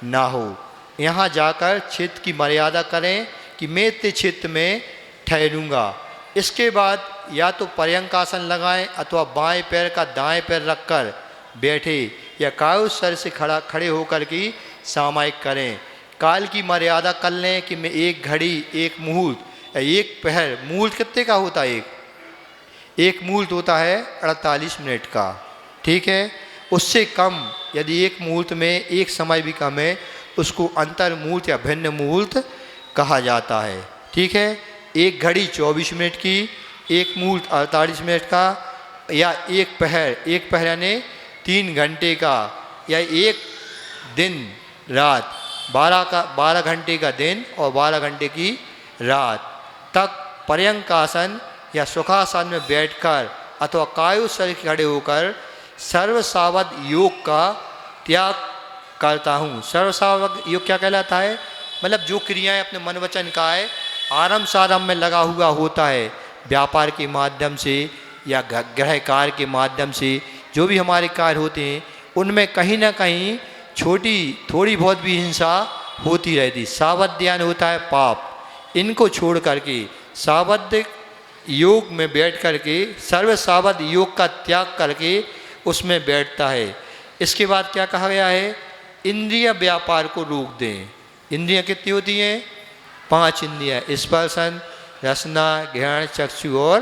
ना हो, यहाँ जाकर क्षेत्र की मर्यादा करें कि मैं इतने क्षेत्र में ठहरूंगा। इसके बाद या तो पर्यंकासन लगाएं अथवा बाएं पैर का दाएं पैर रखकर बैठे या कायु सर से खड़े होकर की सामायिक करें। काल की मर्यादा कर लें कि मैं एक घड़ी, एक मुहूर्त, एक पहर, मुहूर्त कितने का होता है? एक मुहूर्त होता है 48 मिनट का, ठीक है। उससे कम यदि एक मुहूर्त में एक समय भी कम है, उसको अंतर मुहूर्त या भिन्न मुहूर्त कहा जाता है, ठीक है। एक घड़ी 24 मिनट की, एक मुहूर्त 48 मिनट का, या एक पहर यानी 3 घंटे का, या एक दिन रात 12 घंटे का दिन और 12 घंटे की रात तक पर्यंक आसन या सुखासन में बैठकर अथवा कायु शरीर खड़े होकर सर्वसावध योग का त्याग करता हूँ। सर्वसावध योग क्या कहलाता है? मतलब जो क्रियाएं अपने मन वचन का है आरंभ सारंभ में लगा हुआ होता है, व्यापार के माध्यम से या गृह कार्य के माध्यम से जो भी हमारे कार्य होते हैं उनमें कहीं ना कहीं छोटी थोड़ी बहुत भी हिंसा होती रहती। सावध ध्यान होता है पाप। इनको छोड़ करके सावध योग में बैठ करके सर्व सावध योग का त्याग करके उसमें बैठता है। इसके बाद क्या कहा गया है? इंद्रिय व्यापार को रोक दें। इंद्रियां कितनी होती हैं? 5 इंद्रियां, स्पर्शन, रसना, घ्राण, चक्षु और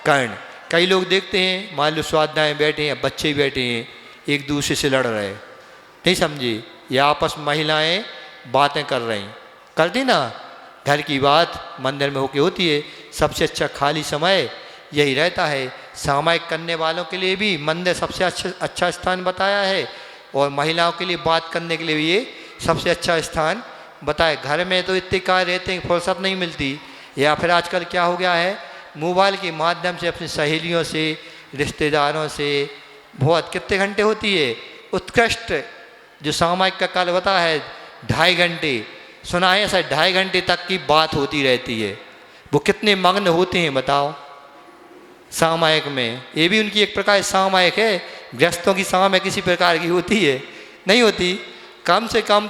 कर्ण। कई लोग देखते हैं मान लो स्वाध्याय बैठे हैं, बच्चे बैठे हैं एक दूसरे से लड़ रहे, नहीं समझे, या आपस में महिलाएं बातें कर रही, करती ना, घर की बात मंदिर में होके होती है। सबसे अच्छा खाली समय यही रहता है। सामायिक करने वालों के लिए भी मंदिर सबसे अच्छा स्थान बताया है और महिलाओं के लिए बात करने के लिए भी ये सबसे अच्छा स्थान बताए। घर में तो इतने कार्य रहते हैं, फुर्सत नहीं मिलती। या फिर आजकल क्या हो गया है, मोबाइल के माध्यम से अपनी सहेलियों से, रिश्तेदारों से बहुत कितने घंटे होती है। उत्कृष्ट जो सामायिक का काल होता है 2.5 घंटे, सुना है ऐसा 2.5 घंटे तक की बात होती रहती है। वो कितने मग्न होते हैं बताओ सामायिक में। ये भी उनकी एक प्रकार सामायिक है। गृहस्थों की सामायिक किसी प्रकार की होती है? नहीं होती। कम से कम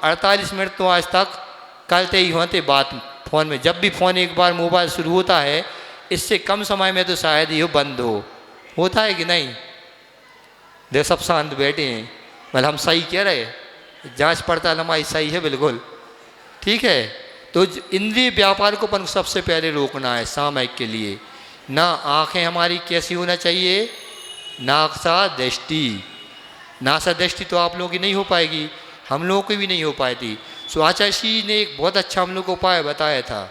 48 मिनट तो आज तक करते ही होते बात फ़ोन में। जब भी फ़ोन एक बार मोबाइल शुरू होता है इससे कम समय में तो शायद ये बंद होता है कि नहीं? देख सब शांत बैठे हैं, मतलब हम सही कह रहे, जांच पड़ताल हमारी सही है बिल्कुल, ठीक है। तो इंद्रिय व्यापार को अपन सबसे पहले रोकना है सामायिक के लिए। ना आँखें हमारी कैसी होना चाहिए? नासा दृष्टि। नासा दृष्टि तो आप लोगों की नहीं हो पाएगी, हम लोगों की भी नहीं हो पाई थी। सो आचार्य जी ने एक बहुत अच्छा हम लोग को उपाय बताया था।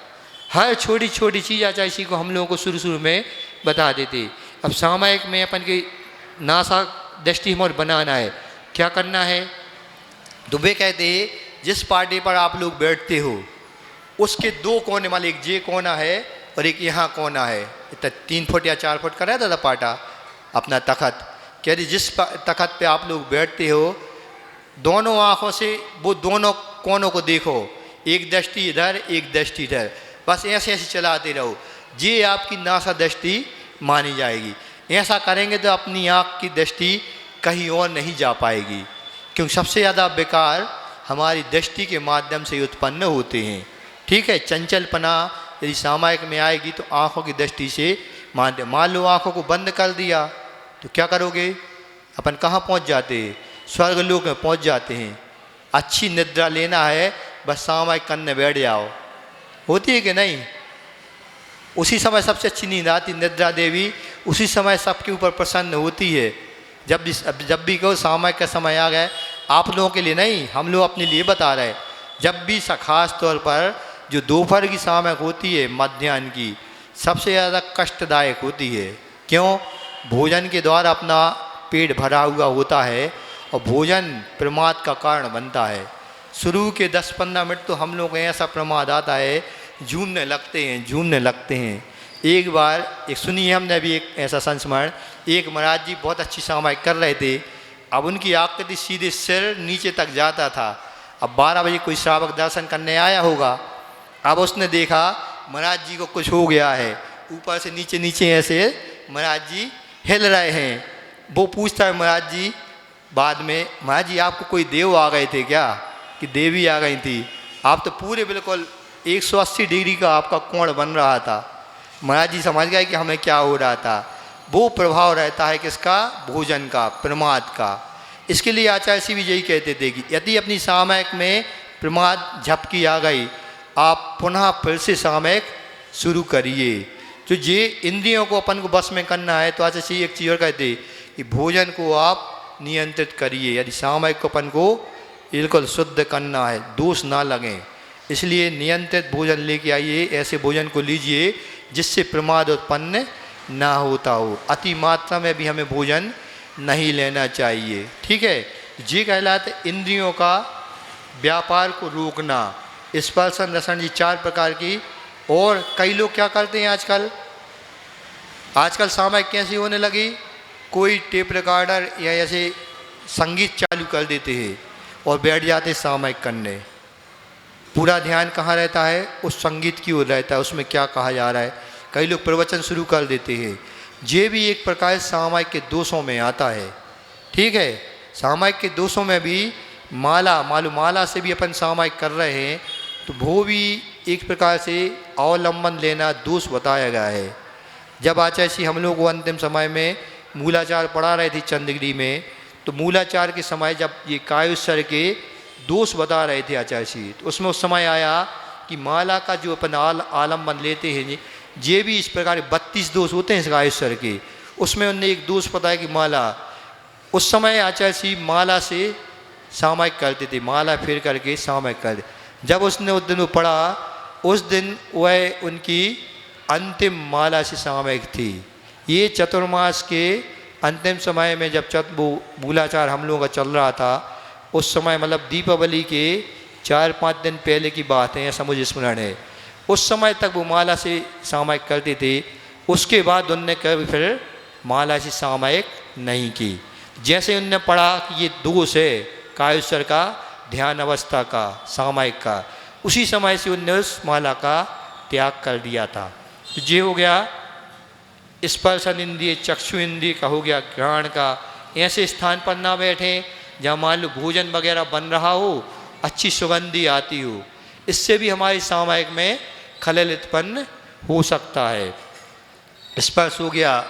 हर छोटी छोटी चीज़ आचार्य जी को हम लोगों को शुरू में बता देते। अब सामायिक में अपन की नासा दृष्टि हमारे बनाना है, क्या करना है? तो वे कहते हैं जिस पार्टी पर आप लोग बैठते हो उसके 2 कोने वाले, एक ये कोना है और एक यहाँ कोना है, इतना 3 फुट या 4 फुट का रहता था पाटा अपना तखत। कहते जिस तखत पे आप लोग बैठते हो दोनों आँखों से वो दोनों कोनों को देखो, एक दृष्टि इधर एक दृष्टि इधर, बस ऐसे ऐसे चलाते रहो। ये आपकी नासा दृष्टि मानी जाएगी। ऐसा करेंगे तो अपनी आँख की दृष्टि कहीं और नहीं जा पाएगी, क्योंकि सबसे ज़्यादा बेकार हमारी दृष्टि के माध्यम से उत्पन्न होते हैं, ठीक है। चंचलपना यदि सामायिक में आएगी तो आँखों की दृष्टि से मान लो आँखों को बंद कर दिया तो क्या करोगे? अपन कहाँ पहुँच जाते हैं? स्वर्ग लोक में पहुँच जाते हैं। अच्छी निद्रा लेना है बस सामायिक करने बैठ जाओ, होती है कि नहीं? उसी समय सबसे अच्छी नींद आती, निद्रा देवी उसी समय सबके ऊपर प्रसन्न होती है। जब भी कहो सामायिक का समय आ गया, आप लोगों के लिए नहीं, हम लोग अपने लिए बता रहे हैं। जब भी खास तौर पर जो दोपहर की सामायिक होती है मध्याह्न की सबसे ज़्यादा कष्टदायक होती है। क्यों? भोजन के द्वारा अपना पेट भरा हुआ होता है और भोजन प्रमाद का कारण बनता है। शुरू के 10-15 मिनट तो हम लोग को ऐसा प्रमाद आता है, झूमने लगते हैं। एक बार एक सुनिए, हमने भी एक ऐसा संस्मरण, एक महाराज जी बहुत अच्छी सामायिक कर रहे थे। अब उनकी आकृति सीधे सिर नीचे तक जाता था। अब 12 बजे कोई श्रावक दर्शन करने आया होगा, अब उसने देखा महाराज जी को कुछ हो गया है, ऊपर से नीचे ऐसे महाराज जी हिल रहे हैं। वो पूछता है महाराज जी बाद में, महाराज जी आपको कोई देव आ गए थे क्या, कि देवी आ गई थी? आप तो पूरे बिल्कुल 180 डिग्री का आपका कोण बन रहा था। महाराज जी समझ गए कि हमें क्या हो रहा था। वो प्रभाव रहता है किसका? भोजन का, प्रमाद का। इसके लिए आचार्य श्री भी यही कहते थे कि यदि अपनी सामयिक में प्रमाद झपकी आ गई, आप पुनः फिर से सामयिक शुरू करिए। तो ये इंद्रियों को अपन को बस में करना है, तो आचार्य श्री एक चीज़ और कहते कि भोजन को आप नियंत्रित करिए। यदि सामयिक को अपन को बिल्कुल शुद्ध करना है, दोष ना लगें, इसलिए नियंत्रित भोजन लेके आइए। ऐसे भोजन को लीजिए जिससे प्रमाद उत्पन्न ना होता हो। अति मात्रा में भी हमें भोजन नहीं लेना चाहिए, ठीक है। ये कहलाते इंद्रियों का व्यापार को रोकना। स्पर्शन रसन जी 4 प्रकार की। और कई लोग क्या करते हैं आजकल सामयिक कैसी होने लगी, कोई टेप रिकॉर्डर या ऐसे संगीत चालू कर देते हैं और बैठ जाते सामयिक करने। पूरा ध्यान कहाँ रहता है, उस संगीत की ओर रहता है, उसमें क्या कहा जा रहा है। कई लोग प्रवचन शुरू कर देते हैं। ये भी एक प्रकार सामयिक के दोषों में आता है, ठीक है। सामयिक के दोषों में भी माला से भी अपन सामयिक कर रहे हैं, तो वो भी एक प्रकार से अवलंबन लेना दोष बताया गया है। जब आचार्य श्री हम लोग को अंतिम समय में मूलाचार पढ़ा रहे थे चंद्रगिरी में, तो मूलाचार के समय जब ये कायुस्वर के दोष बता रहे थे आचार्य श्री, तो उसमें उस समय आया कि माला का जो अपन आलम्बन लेते हैं, ये भी इस प्रकार 32 दोष होते हैं इस कायुस्वर के। उसमें उन्होंने एक दोष बताया कि माला, उस समय आचार्य श्री माला से सामयिक करते थे, माला फिर करके सामयिक करते। जब उसने उस दिन वो पढ़ा, उस दिन वह उनकी अंतिम माला से सामयिक थी। ये चतुर्मास के अंतिम समय में जब वो मूलाचार हम लोगों का चल रहा था, उस समय मतलब दीपावली के 4-5 दिन पहले की बात है, ऐसा मुझे स्मरण है। उस समय तक वो माला से सामयिक करते थे। उसके बाद उनने कभी फिर माला से सामयिक नहीं की। जैसे उनने पढ़ा कि ये दोष है कायुस्वर का, ध्यान अवस्था का, सामयिक का, उसी समय से उनने उस माला का त्याग कर दिया था। तो ये हो गया स्पर्शन इंद्रिय, चक्षु इंद्रिय का हो गया, घ्राण का। ऐसे स्थान पर ना बैठें जहाँ मान लो भोजन वगैरह बन रहा हो, अच्छी सुगंधी आती हो, इससे भी हमारी सामयिक में खलल उत्पन्न हो सकता है। स्पर्श हो गया,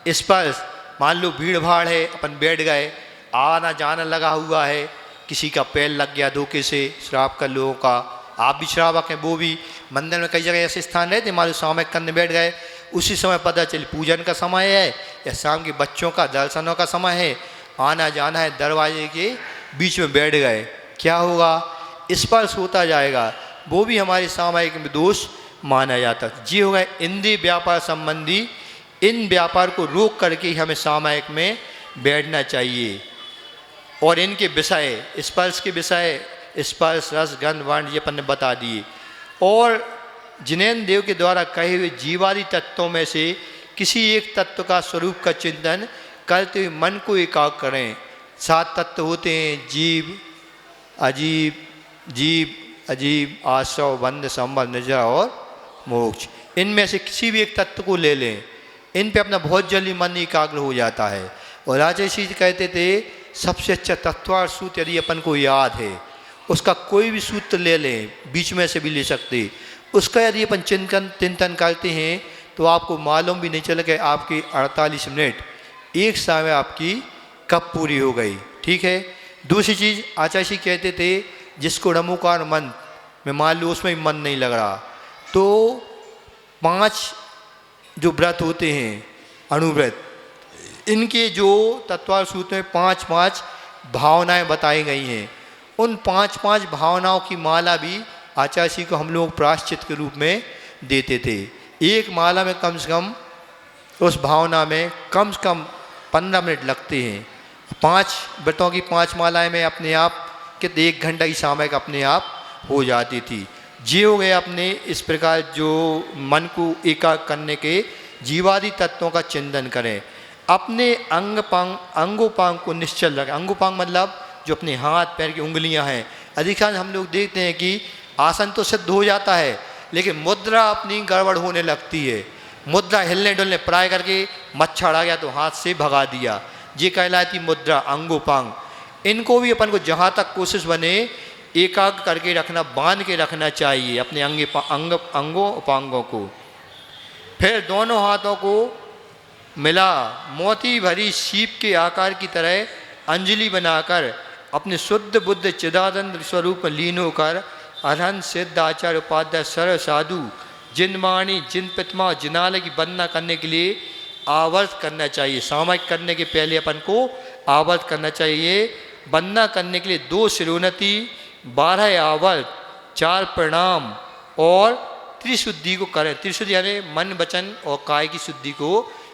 स्पर्श मान लो भीड़ भाड़ है, अपन बैठ गए, आना जाना लगा हुआ है, किसी का पैर लग गया धोखे से, शराब का लोगों का, आप भी शराबक हैं, वो भी। मंदिर में कई जगह ऐसे स्थान रहते मान लो सामयिक करने बैठ गए, उसी समय पता चले पूजन का समय है या शाम के बच्चों का दर्शनों का समय है, आना जाना है, दरवाजे के बीच में बैठ गए, क्या होगा, स्पर्श होता जाएगा, वो भी हमारे सामयिक में दोष माना जाता है। जी होगा इंद्रिय व्यापार संबंधी, इन व्यापार को रोक करके हमें सामयिक में बैठना चाहिए। और इनके विषय, स्पर्श के विषय, स्पर्श रस गंध वर्ण ये अपन ने बता दिए। और जिनेन्द्र देव के द्वारा कहे हुए जीवादि तत्वों में से किसी एक तत्व का स्वरूप का चिंतन करते हुए मन को एकाग्र करें। 7 तत्व होते हैं, जीव अजीब, आश्रव, बंध, संबल, निद्रा और मोक्ष। इनमें से किसी भी एक तत्व को ले लें, इन पे अपना बहुत जल्दी मन एकाग्र हो जाता है। और राजा श्री जी कहते थे सबसे अच्छा तत्वार्थ सूत्र यदि अपन को याद है, उसका कोई भी सूत्र ले लें, बीच में से भी ले सकते, उसका यदि अपन चिंतन करते हैं तो आपको मालूम भी नहीं चलेगा आपकी 48 मिनट एक समय आपकी कब पूरी हो गई, ठीक है। दूसरी चीज़ आचार्य जी कहते थे जिसको रमुकार मन में मान लो उसमें मन नहीं लग रहा, तो 5 जो व्रत होते हैं अणुव्रत, इनके जो तत्वार्थ सूत्र में 5-5 भावनाएं बताई गई हैं, उन 5-5 भावनाओं की माला भी आचार्य जी को हम लोग प्रायश्चित के रूप में देते थे। एक माला में कम से कम उस भावना में कम से कम 15 मिनट लगते हैं। 5 व्रतों की 5 मालाएं में अपने आप कितने 1 घंटा की सामयिक अपने आप हो जाती थी। ये हो गए अपने इस प्रकार जो मन को एकाग्र करने के जीवादि तत्वों का चिंतन करें। अपने अंगोपांग को निश्चल रखें। अंगोपांग मतलब जो अपने हाथ पैर की उंगलियां हैं। अधिकांश हम लोग देखते हैं कि आसन तो सिद्ध हो जाता है लेकिन मुद्रा अपनी गड़बड़ होने लगती है। मुद्रा हिलने डुलने प्राय करके मच्छर आ गया तो हाथ से भगा दिया, ये कहलाती मुद्रा अंगोपांग। इनको भी अपन को जहाँ तक कोशिश बने एकाग्र करके रखना, बांध के रखना चाहिए अपने अंगों उपांगों को। फिर दोनों हाथों को मिला मोती भरी सीप के आकार की तरह अंजलि बनाकर अपने शुद्ध बुद्ध चिदानंद स्वरूप में लीन होकर अरहंत सिद्ध आचार्य उपाध्याय सर्व साधु जिन वाणी जिन प्रतिमा जिनालय की वंदना करने के लिए आवर्त करना चाहिए। सामायिक करने के पहले अपन को आवर्त करना चाहिए। वंदना करने के लिए 2 शिरोन्नति, 12 आवर्त, 4 प्रणाम और त्रिशुद्धि को करें। त्रिशुद्धि यानी मन वचन और काय की शुद्धि को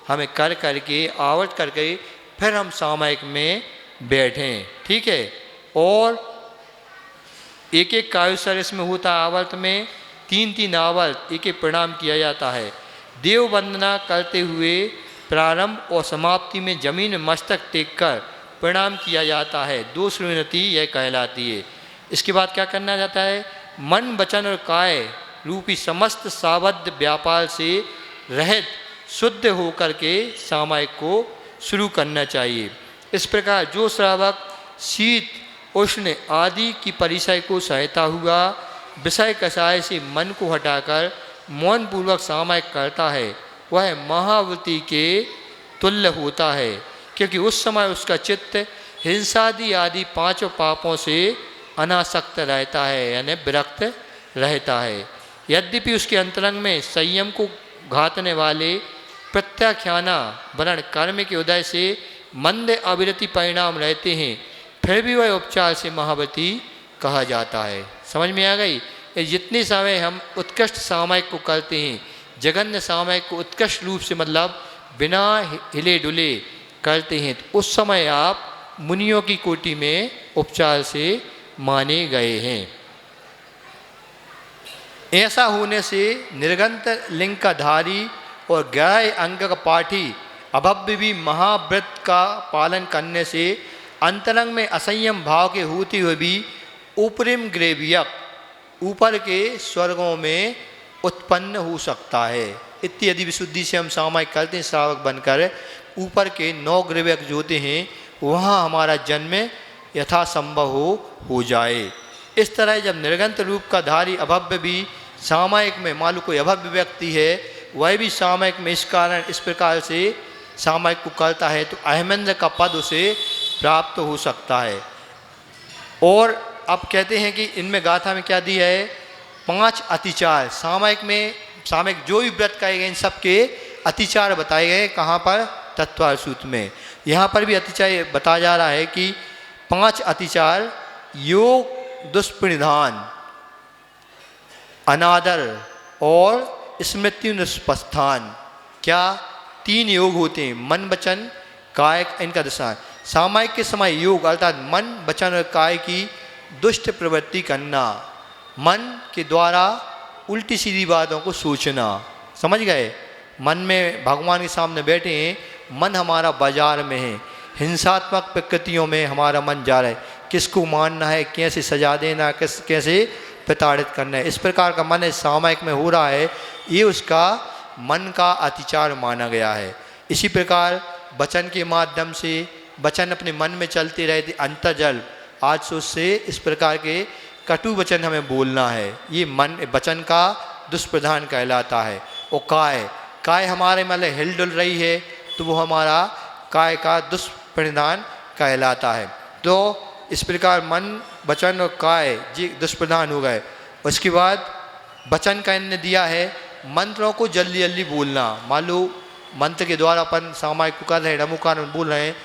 हमें कर करके आवर्त करके फिर हम सामायिक में बैठें। ठीक है। और एक एक कायुसर इसमें होता है। आवर्त में 3-3 आवर्त एक एक प्रणाम किया जाता है। देव वंदना करते हुए प्रारंभ और समाप्ति में जमीन में मस्तक टेक कर प्रणाम किया जाता है। 2 श्रीमती यह कहलाती है। इसके बाद क्या करना जाता है? मन वचन और काय रूपी समस्त सावध व्यापार से रहित शुद्ध होकर के सामायिक को शुरू करना चाहिए। इस प्रकार जो श्रावक शीत उष्ण आदि की परिचय को सहता हुआ विषय कषाय से मन को हटाकर मौन पूर्वक सामायिक करता है वह महावृत्ति के तुल्य होता है, क्योंकि उस समय उसका चित्त हिंसादि आदि 5 पापों से अनासक्त रहता है, यानी विरक्त रहता है। यद्यपि उसके अंतरंग में संयम को घातने वाले प्रत्याख्याना वर्ण कर्म के उदय से मंद अविरति परिणाम रहते हैं, फिर भी वह उपचार से महावृत्ति कहा जाता है। समझ में आ गई? ये जितने समय हम उत्कृष्ट सामायिक को करते हैं, जघन्य सामायिक को उत्कृष्ट रूप से मतलब बिना हिले डुले करते हैं, तो उस समय आप मुनियों की कोटि में उपचार से माने गए हैं। ऐसा होने से निर्गंत लिंग का धारी और 11 अंग का पाठी अभव्य भी महाव्रत का पालन करने से अंतरंग में असंयम भाव के होते हुए भी ऊपरिम ग्रेवियक ऊपर के स्वर्गों में उत्पन्न हो सकता है। इत्यादि विशुद्धि से हम सामायिक करते हैं श्रावक बनकर, ऊपर के 9 ग्रेवियक जो होते हैं वहाँ हमारा जन्म यथासंभव हो जाए। इस तरह जब निर्गंत रूप का धारी अभव्य भी सामायिक में, मान लो कोई अभव्य व्यक्ति है वह भी सामायिक में इस कारण इस प्रकार से सामायिक को करता है तो अहमेंद्र का पद उसे प्राप्त हो सकता है। और अब कहते हैं कि इनमें गाथा में क्या दिया है? 5 अतिचार सामायिक में, सामायिक जो भी व्रत कहे गए इन सबके अतिचार बताए गए। कहाँ पर? तत्वार सूत्र में। यहाँ पर भी अतिचार बताया जा रहा है कि 5 अतिचार योग दुष्परिधान, अनादर और स्मृति निष्पस्थान। क्या? 3 योग होते हैं, मन वचन काय, इनका दशा। सामायिक के समय योग अर्थात मन वचन और काय की दुष्ट प्रवृत्ति करना, मन के द्वारा उल्टी सीधी बातों को सोचना। समझ गए? मन में भगवान के सामने बैठे हैं, मन हमारा बाजार में है, हिंसात्मक प्रकृतियों में हमारा मन जा रहा है, किसको मारना है, कैसे सजा देना, कैसे प्रताड़ित करना है, इस प्रकार का मन सामायिक में हो रहा है, ये उसका मन का अतिचार माना गया है। इसी प्रकार वचन के माध्यम से वचन अपने मन में चलते रहते अंतर्जल आज सोच से इस प्रकार के कटु वचन हमें बोलना है, ये मन वचन का दुष्प्रधान कहलाता है। और काय हमारे मतलब हिल डुल रही है तो वो हमारा काय का दुष्प्रधान कहलाता है। तो इस प्रकार मन वचन और काय जी दुष्प्रधान हो गए। उसके बाद वचन का इन्होंने दिया है मंत्रों को जल्दी जल्दी बोलना। मान लो मंत्र के द्वारा अपन सामायिक को कर रहे हैं, नमोकार बोल रहे हैं,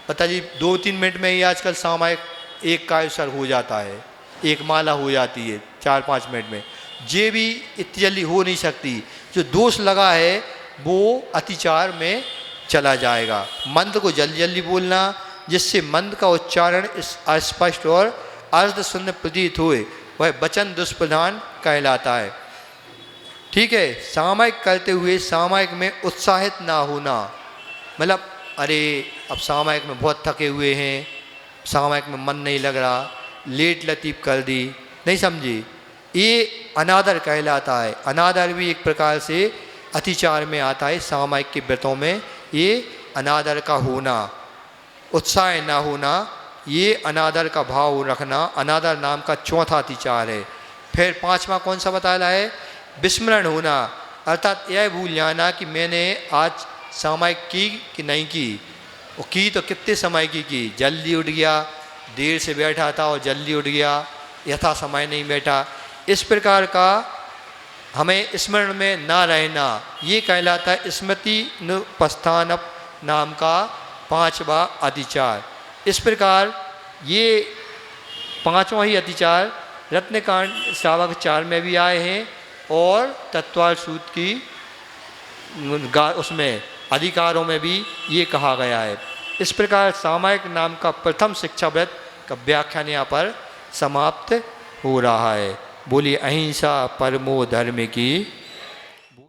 पता जी 2-3 मिनट में ही आजकल सामायिक एक कायुसर हो जाता है, एक माला हो जाती है 4-5 मिनट में। ये भी इतनी जल्दी हो नहीं सकती। जो दोष लगा है वो अतिचार में चला जाएगा। मंत्र को जल्दी जल्दी बोलना जिससे मंत्र का उच्चारण अस्पष्ट और अर्ध शून्य प्रतीत हुए, वह वचन दुष्प्रधान कहलाता है। ठीक है। सामायिक करते हुए सामायिक में उत्साहित ना होना, मतलब अरे अब सामायिक में बहुत थके हुए हैं, सामायिक में मन नहीं लग रहा, लेट लतीफ़ कर दी, नहीं समझी, ये अनादर कहलाता है। अनादर भी एक प्रकार से अतिचार में आता है। सामायिक के व्रतों में ये अनादर का होना, उत्साह ना होना, ये अनादर का भाव रखना अनादर नाम का चौथा अतिचार है। फिर 5वां कौन सा बताया है? विस्मरण होना, अर्थात यह भूल जाना कि मैंने आज सामायिक की कि नहीं की, और की तो कितने समय की, जल्दी उठ गया, देर से बैठा था और जल्दी उठ गया, यथा समय नहीं बैठा। इस प्रकार का हमें स्मरण में ना रहना, ये कहलाता है स्मृति नुपस्थान नाम का 5वां अतिचार। इस प्रकार ये 5वां ही अतिचार रत्नकांड श्रावक 4 में भी आए हैं और तत्वार सूत की उसमें अधिकारों में भी ये कहा गया है। इस प्रकार सामायिक नाम का प्रथम शिक्षा व्रत का व्याख्यान यहाँ पर समाप्त हो रहा है। बोलिए अहिंसा परमो धर्म की।